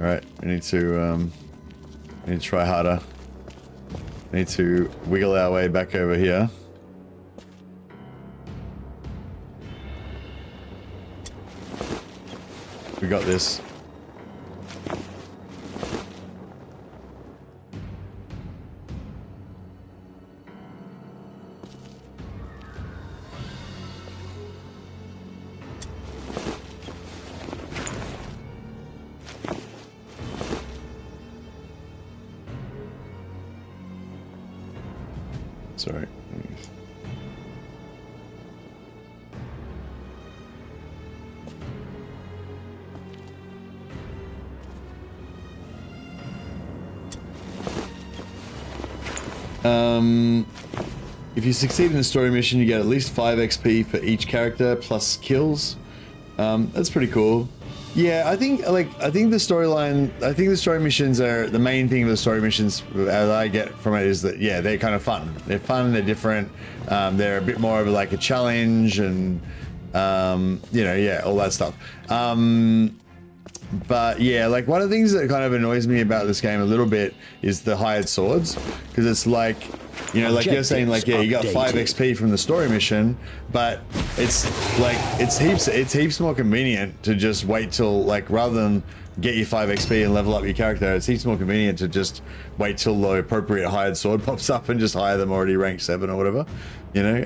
Alright, we need to try harder. We need to wiggle our way back over here. We got this. Sorry. If you succeed in a story mission, you get at least 5 XP for each character plus kills. That's pretty cool. Yeah, I think the storyline. I think the story missions are the main thing of the story missions. As I get from it is that yeah, they're kind of fun. They're fun. They're different. They're a bit more of like a challenge, and you know, yeah, all that stuff. But yeah, like one of the things that kind of annoys me about this game a little bit is the hired swords, because it's like, you know, like you're saying, like, yeah, you got 5 XP from the story mission, but it's like it's heaps more convenient to just wait till, like, rather than get your 5 XP and level up your character, it's heaps more convenient to just wait till the appropriate hired sword pops up and just hire them already ranked 7 or whatever, you know.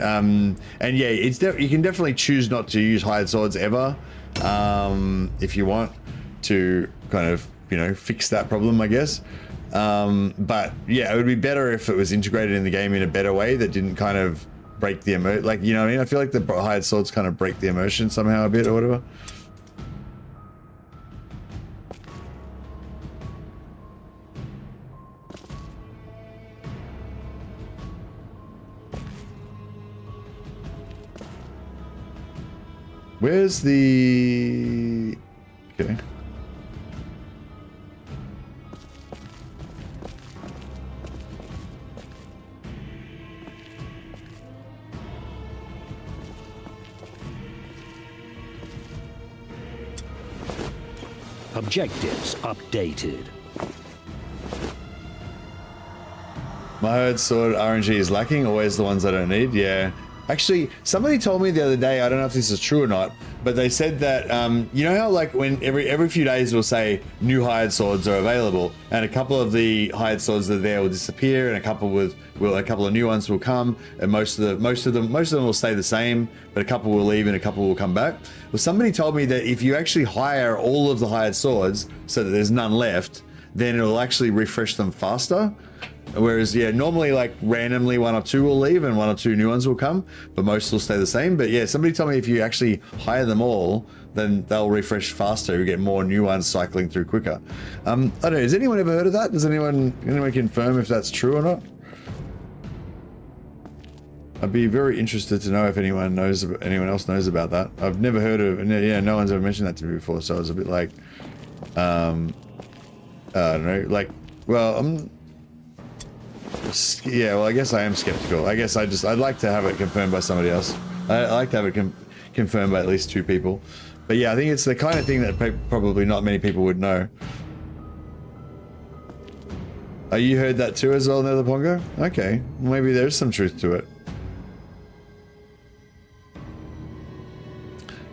And yeah, it's you can definitely choose not to use hired swords ever, if you want to kind of, you know, fix that problem, I guess. But yeah, it would be better if it was integrated in the game in a better way that didn't kind of break the emotion. Like, you know what I mean? I feel like the hired swords kind of break the emotion somehow a bit or whatever. Where's the... Okay. Objectives updated. My hired sword RNG is lacking, always the ones I don't need. Yeah. Actually, somebody told me the other day, I don't know if this is true or not, but they said that, you know how like when every few days we'll say new hired swords are available, and a couple of the hired swords that are there will disappear, and a couple of new ones will come, and most of them will stay the same, but a couple will leave and a couple will come back. Well, somebody told me that if you actually hire all of the hired swords so that there's none left, then it'll actually refresh them faster. Whereas, yeah, normally like randomly 1 or 2 will leave and 1 or 2 new ones will come, but most will stay the same. But yeah, somebody told me if you actually hire them all, then they'll refresh faster. You get more new ones cycling through quicker. I don't know. Has anyone ever heard of that? Does anyone confirm if that's true or not? I'd be very interested to know if anyone else knows about that. I've never heard of, and yeah, no one's ever mentioned that to me before. So I was a bit like, I don't know, like, well, yeah, well, I guess I am skeptical. I guess I'd like to have it confirmed by somebody else. I like to have it confirmed by at least 2 people. But yeah, I think it's the kind of thing that probably not many people would know. Oh, you heard that too as well, Nether Pongo? Okay, maybe there's some truth to it.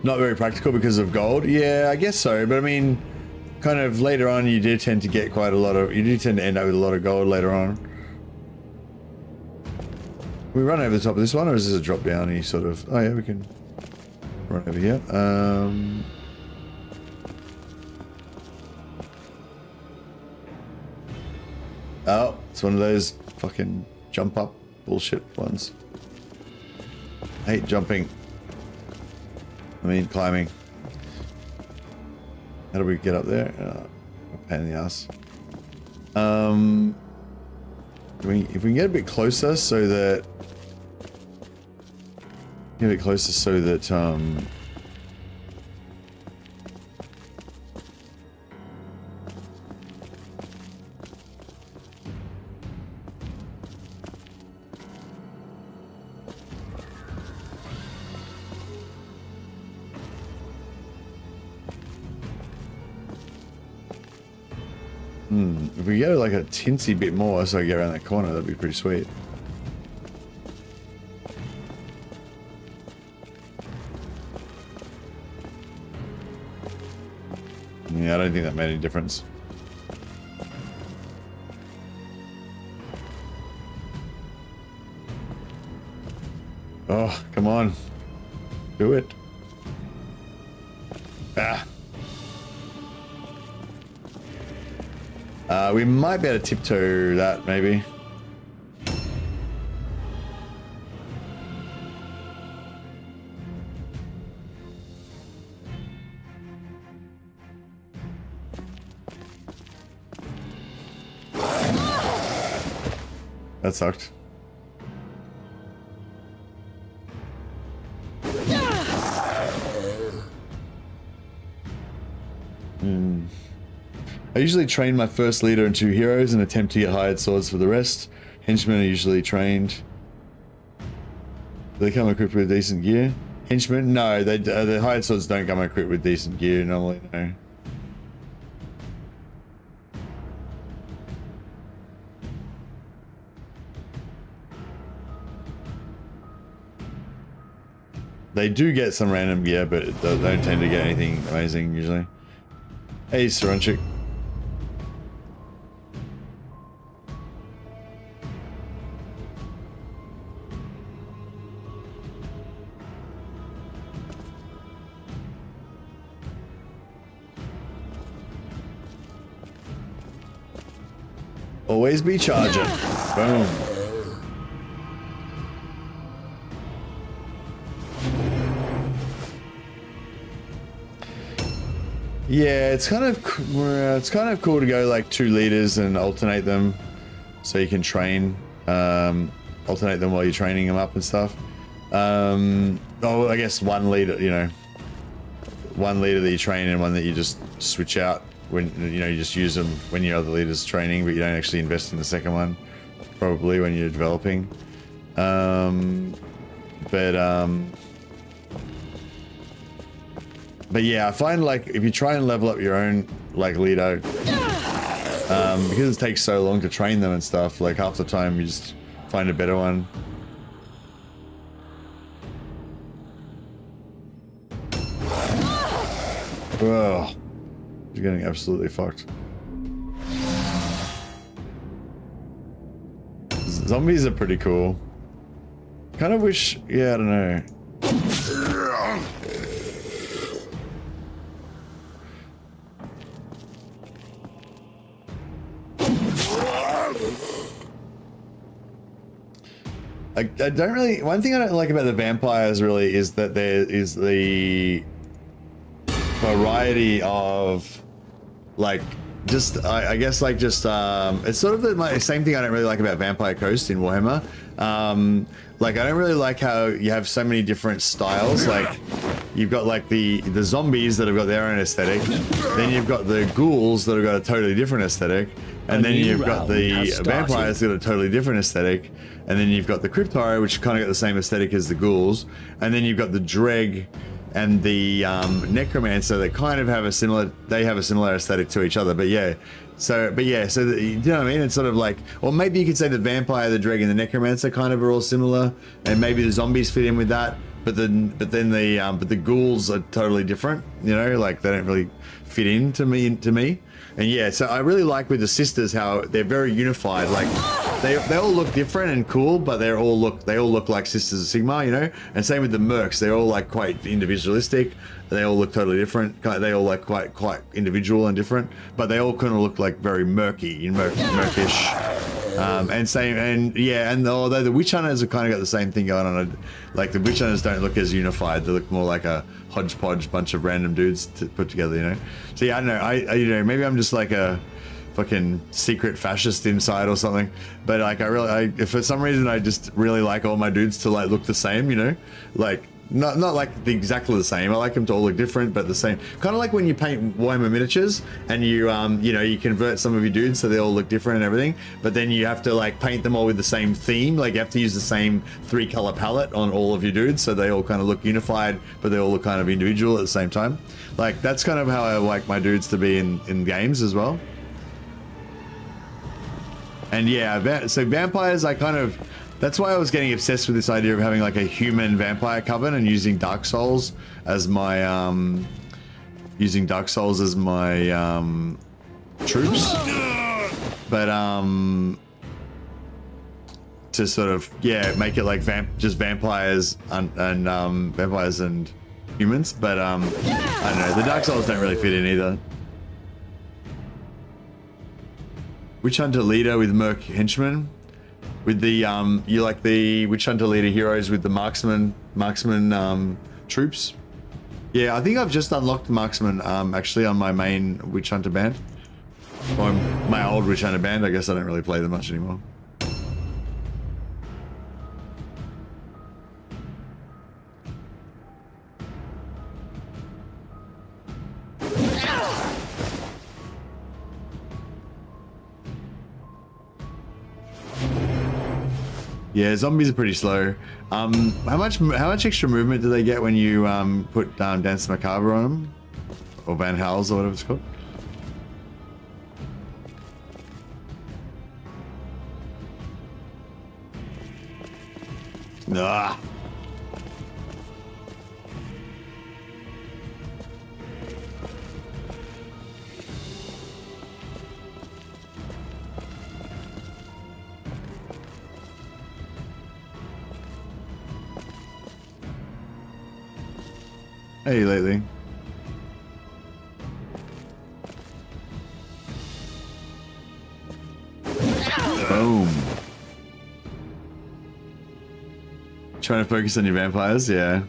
Not very practical because of gold? Yeah, I guess so, but I mean, kind of later on you do tend to get quite a lot of, you do tend to end up with a lot of gold later on. Can we run over the top of this one, or is this a drop down and you sort of, oh yeah, we can run over here. Oh, it's one of those fucking jump up bullshit ones. I hate jumping. I mean climbing. How do we get up there? Pain in the ass. If we can get a bit closer so that if we get like a teensy bit more so I get around that corner, that'd be pretty sweet. Yeah, I don't think that made any difference. Oh, come on. Do it. Ah. We might be able to tiptoe that, maybe. That sucked. I usually train my first leader and 2 heroes and attempt to get hired swords for the rest. Henchmen are usually trained. Do they come equipped with decent gear? Henchmen? No, the hired swords don't come equipped with decent gear normally, no. They do get some random gear, but they don't tend to get anything amazing usually. Hey, Saranchik. Always be charging. Boom. Yeah, it's kind of cool to go like 2 leaders and alternate them, so you can train, alternate them while you're training them up and stuff. Oh, I guess 1 leader, you know, 1 leader that you train and 1 that you just switch out when, you know, you just use them when your other leader's training, but you don't actually invest in the second one, probably when you're developing. But yeah, I find like if you try and level up your own like leader, because it takes so long to train them and stuff, like half the time you just find a better one. Oh, you're getting absolutely fucked. Zombies are pretty cool. Kind of wish, yeah, I don't know. I don't really. One thing I don't like about the vampires really is that there is the variety of, like, just I guess like just it's sort of the same thing I don't really like about Vampire Coast in Warhammer. Like I don't really like how you have so many different styles. Like you've got like the zombies that have got their own aesthetic, then you've got the ghouls that have got a totally different aesthetic, and then you've got the vampires that got a totally different aesthetic, and then you've got the Cryptaro, which kind of got the same aesthetic as the ghouls, and then you've got the Dreg and the Necromancer that kind of have a similar, they have a similar aesthetic to each other. But yeah, so you know what I mean? It's sort of like, or maybe you could say the Vampire, the Dreg, and the Necromancer kind of are all similar, and maybe the zombies fit in with that. But then the ghouls are totally different. You know, like they don't really fit in to me. And yeah, so I really like with the sisters how they're very unified. Like they all look different and cool, but they all look like Sisters of Sigmar, you know. And same with the mercs, they're all like quite individualistic. They all look totally different. They all like quite individual and different, but they all kind of look like very murky and murkish. And although the Witch Hunters have kind of got the same thing going on, like the Witch Hunters don't look as unified. They look more like a hodgepodge bunch of random dudes to put together, you know. So yeah, I don't know. I you know, maybe I'm just like a fucking secret fascist inside or something. But like if for some reason I just really like all my dudes to like look the same, you know, like. Not like exactly the same. I like them to all look different, but the same. Kind of like when you paint Warhammer miniatures and you you know, you convert some of your dudes so they all look different and everything, but then you have to like paint them all with the same theme. Like you have to use the same 3-color palette on all of your dudes so they all kind of look unified, but they all look kind of individual at the same time. Like that's kind of how I like my dudes to be in games as well. And yeah, so vampires, that's why I was getting obsessed with this idea of having like a human vampire coven and using Dark Souls as my using Dark Souls as my troops, but to sort of make it like just vampires and vampires and humans. But I don't know. The Dark Souls don't really fit in either. Witch Hunter leader with Merc henchmen. With the you like the Witch Hunter leader heroes with the marksman troops. Yeah, I think I've just unlocked marksman actually on my main Witch Hunter band. Or my old Witch Hunter band. I guess I don't really play them much anymore. Yeah, zombies are pretty slow. How much extra movement do they get when you put Dance Macabre on them, or Van Hals or whatever it's called? Ah. Hey, lately. Boom. Trying to focus on your vampires, yeah.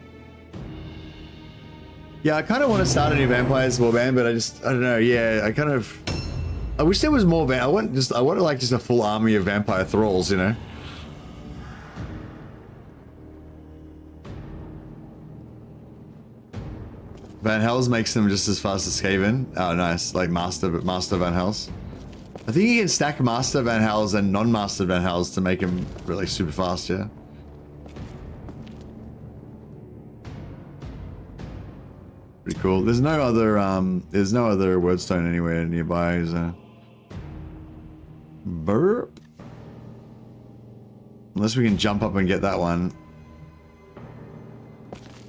Yeah, I kind of want to start a new Vampires Warband, but I don't know, yeah, I wish there was more, I want like just a full army of vampire thralls, you know? Van Hels makes them just as fast as Skaven. Oh, nice. Like Master Van Hels. I think you can stack Master Van Hels and non-Master Van Hels to make them really super fast, yeah. Pretty cool. There's no other wordstone anywhere nearby, is there? Burp. Unless we can jump up and get that one.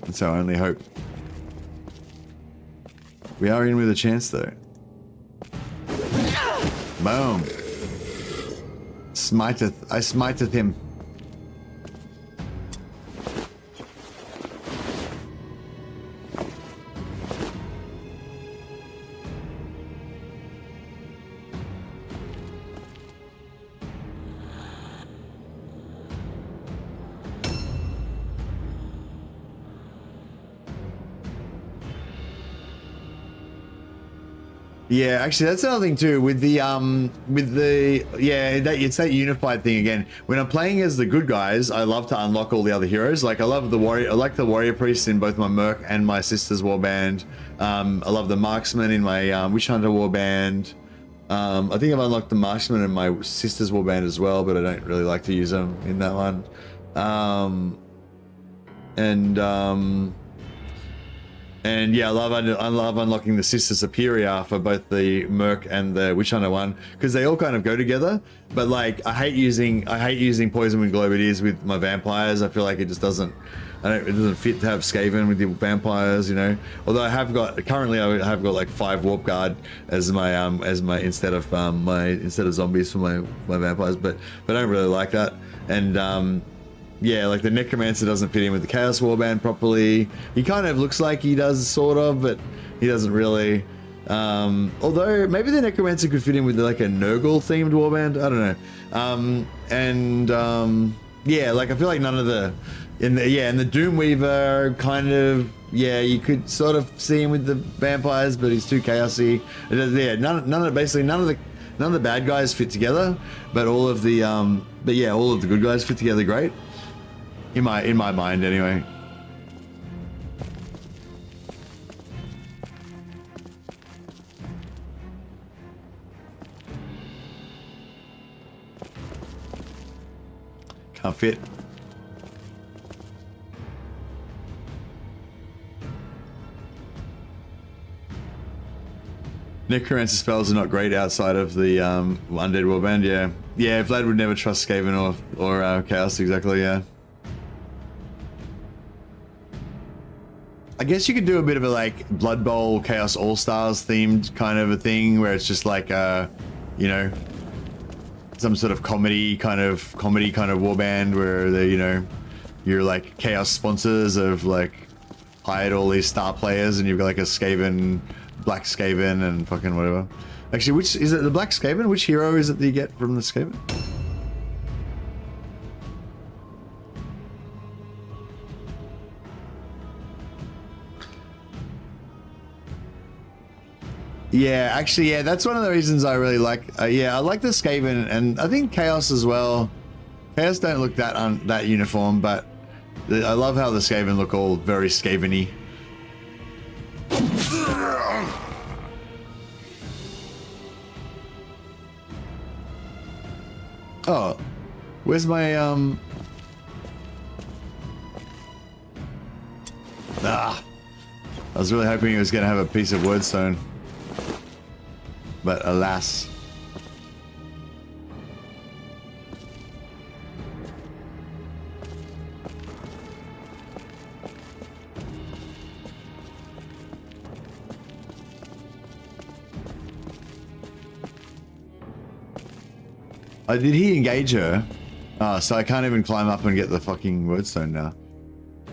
That's our only hope. We are in with a chance, though. Boom. I smiteth him. Yeah, actually, that's another thing too. With the it's that unified thing again. When I'm playing as the good guys, I love to unlock all the other heroes. Like I love the warrior. I like the warrior priest in both my Merc and my sister's warband. I love the marksman in my Witch Hunter warband. I think I've unlocked the marksman in my sister's warband as well, but I don't really like to use them in that one. And yeah, I love unlocking the Sister Superior for both the Merc and the Witch Hunter one, because they all kind of go together. But like, I hate using Poison Wind Globadiers with my vampires. I feel like it just doesn't fit to have Skaven with the vampires, you know. Although I have got like 5 Warp Guard as my instead of zombies for my vampires, but I don't really like that. And yeah, like the Necromancer doesn't fit in with the Chaos Warband properly. He kind of looks like he does, sort of, but he doesn't really. Although maybe the Necromancer could fit in with like a Nurgle themed warband. I don't know. Yeah, like I feel like none of the and the Doomweaver kind of, yeah, you could sort of see him with the vampires, but he's too chaosy. Yeah, none of the bad guys fit together, but all of the all of the good guys fit together great. In my mind, anyway. Can't fit. Necromancer spells are not great outside of the Undead Warband, yeah. Yeah, Vlad would never trust Skaven or Chaos, exactly, yeah. I guess you could do a bit of a like Blood Bowl Chaos All Stars themed kind of a thing where it's just like you know, some sort of comedy kind of warband where they, you know, you're like Chaos sponsors of like hired all these star players and you've got like a Skaven, Black Skaven and fucking whatever. Actually, which is it? The Black Skaven? Which hero is it that you get from the Skaven? Yeah, actually, yeah, that's one of the reasons I really like. Yeah, I like the Skaven, and I think Chaos as well. Chaos don't look that uniform, but I love how the Skaven look all very Skaven-y. Oh, where's my I was really hoping it was gonna have a piece of wordstone. But alas. Oh, did he engage her? Oh, so I can't even climb up and get the fucking wordstone now.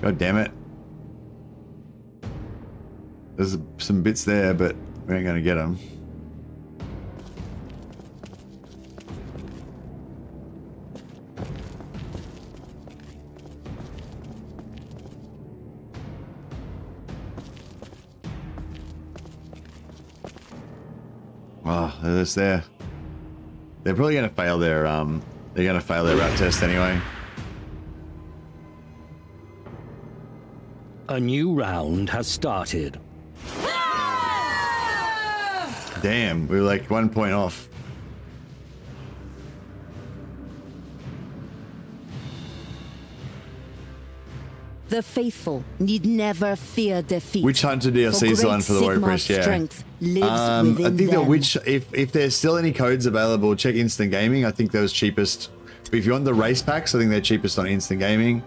God damn it. There's some bits there, but we ain't gonna get them. Oh, they're just there. They're probably gonna fail their route test anyway. A new round has started. Damn, we were like 1 point off. The faithful need never fear defeat. Witch Hunter DLC is the one for the Warrior Priest, yeah. Strength lives I within think them. the Witch, if there's still any codes available, check Instant Gaming. I think those cheapest. If you want the race packs, I think they're cheapest on Instant Gaming.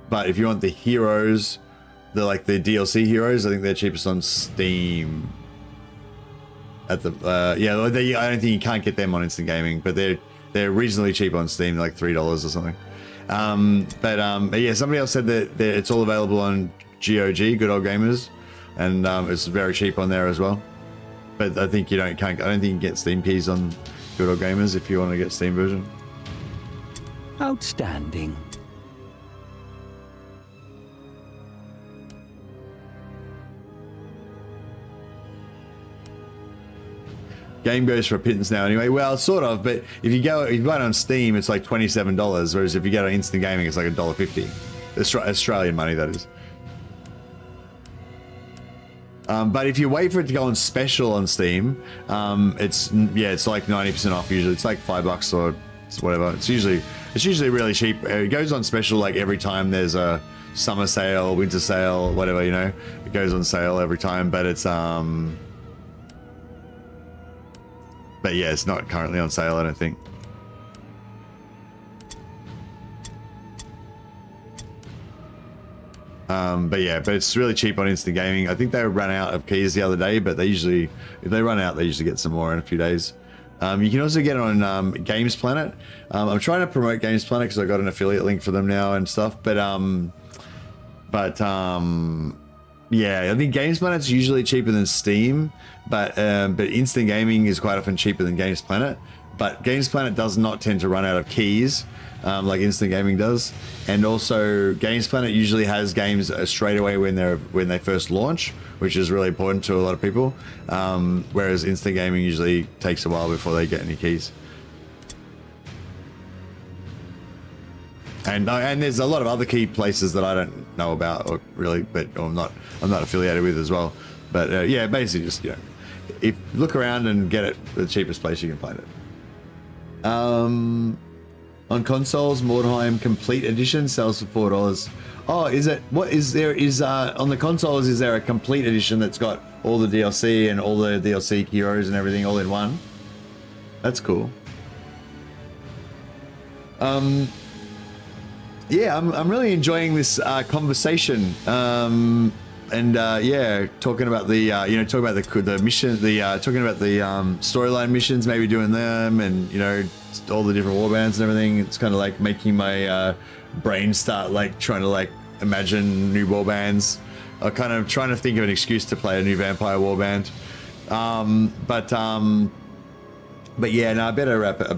But if you want the heroes, the DLC heroes, I think they're cheapest on Steam. At the yeah, I don't think you can't get them on Instant Gaming, but they're reasonably cheap on Steam, like $3 or something. But yeah, somebody else said that it's all available on GOG, Good Old Gamers, and it's very cheap on there as well. But I think I don't think you can get Steam keys on Good Old Gamers if you want to get Steam version. Outstanding. Game goes for a pittance now anyway. Well, sort of, but if you buy it on Steam, it's like $27, whereas if you get it on Instant Gaming, it's like $1.50. Australian money, that is. But if you wait for it to go on special on Steam, it's like 90% off usually. It's like $5 or whatever. It's usually really cheap. It goes on special like every time there's a summer sale, winter sale, whatever, you know. It goes on sale every time, but it's but yeah, it's not currently on sale, I don't think. But it's really cheap on Instant Gaming. I think they ran out of keys the other day, but if they run out, they usually get some more in a few days. You can also get it on Gamesplanet. I'm trying to promote Gamesplanet because I got an affiliate link for them now and stuff. But yeah, I think Gamesplanet's usually cheaper than Steam, but Instant Gaming is quite often cheaper than Gamesplanet. But Gamesplanet does not tend to run out of keys like Instant Gaming does, and also Gamesplanet usually has games straight away when they first launch, which is really important to a lot of people. Whereas Instant Gaming usually takes a while before they get any keys. And there's a lot of other key places that I don't know about, or really, but I'm not affiliated with as well. But yeah, basically just, you know, if look around and get it the cheapest place you can find it. On consoles, Mordheim Complete Edition sells for $4. Oh, is it? What is there? Is on the consoles? Is there a Complete Edition that's got all the DLC and all the DLC heroes and everything all in one? That's cool. Yeah, I'm really enjoying this conversation. yeah, talking about the talking about the mission, talking about the storyline missions, maybe doing them, and all the different warbands and everything. It's kind of like making my brain start like trying to like imagine new warbands. Kind of trying to think of an excuse to play a new vampire warband. But yeah, no, I better wrap it up.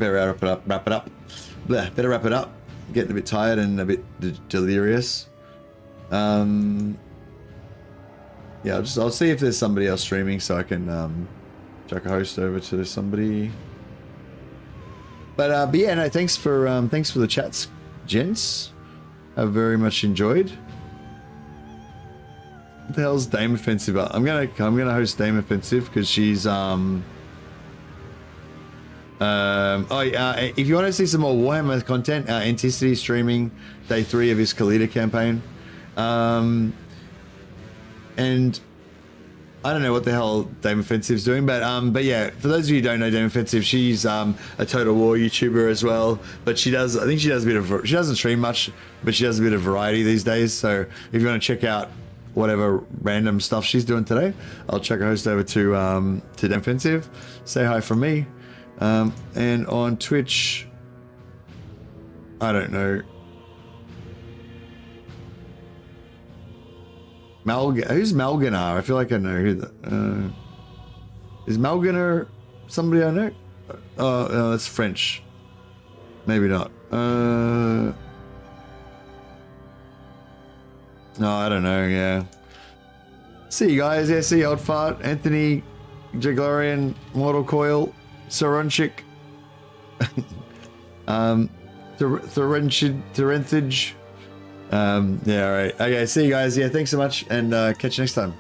Bleh, better wrap it up. I'm getting a bit tired and a bit delirious. Yeah, I'll see if there's somebody else streaming so I can chuck a host over to somebody. But yeah, no, thanks for the chats, gents. I've very much enjoyed. What the hell's Dame Offensive? I'm gonna host Dame Offensive because she's if you want to see some more Warhammer content, Anticity streaming day 3 of his Khalida campaign. And I don't know what the hell Dame Offensive's doing, but yeah, for those of you who don't know Dame Offensive, she's a Total War YouTuber as well. But I think she does a bit of, she doesn't stream much, but she does a bit of variety these days. So if you want to check out whatever random stuff she's doing today, I'll check a host over to Dame Offensive. Say hi from me. And on Twitch, I don't know. Who's Malganar? I feel like I know who that. Is Malganar somebody I know? Oh, no, that's French. Maybe not. No, I don't know. Yeah. See you guys. Yeah, see you, Old Fart, Anthony, Jaglorian, Mortal Coil, Saronchik, Therenthage. Yeah, all right. Okay, see you guys. Yeah, thanks so much, and catch you next time.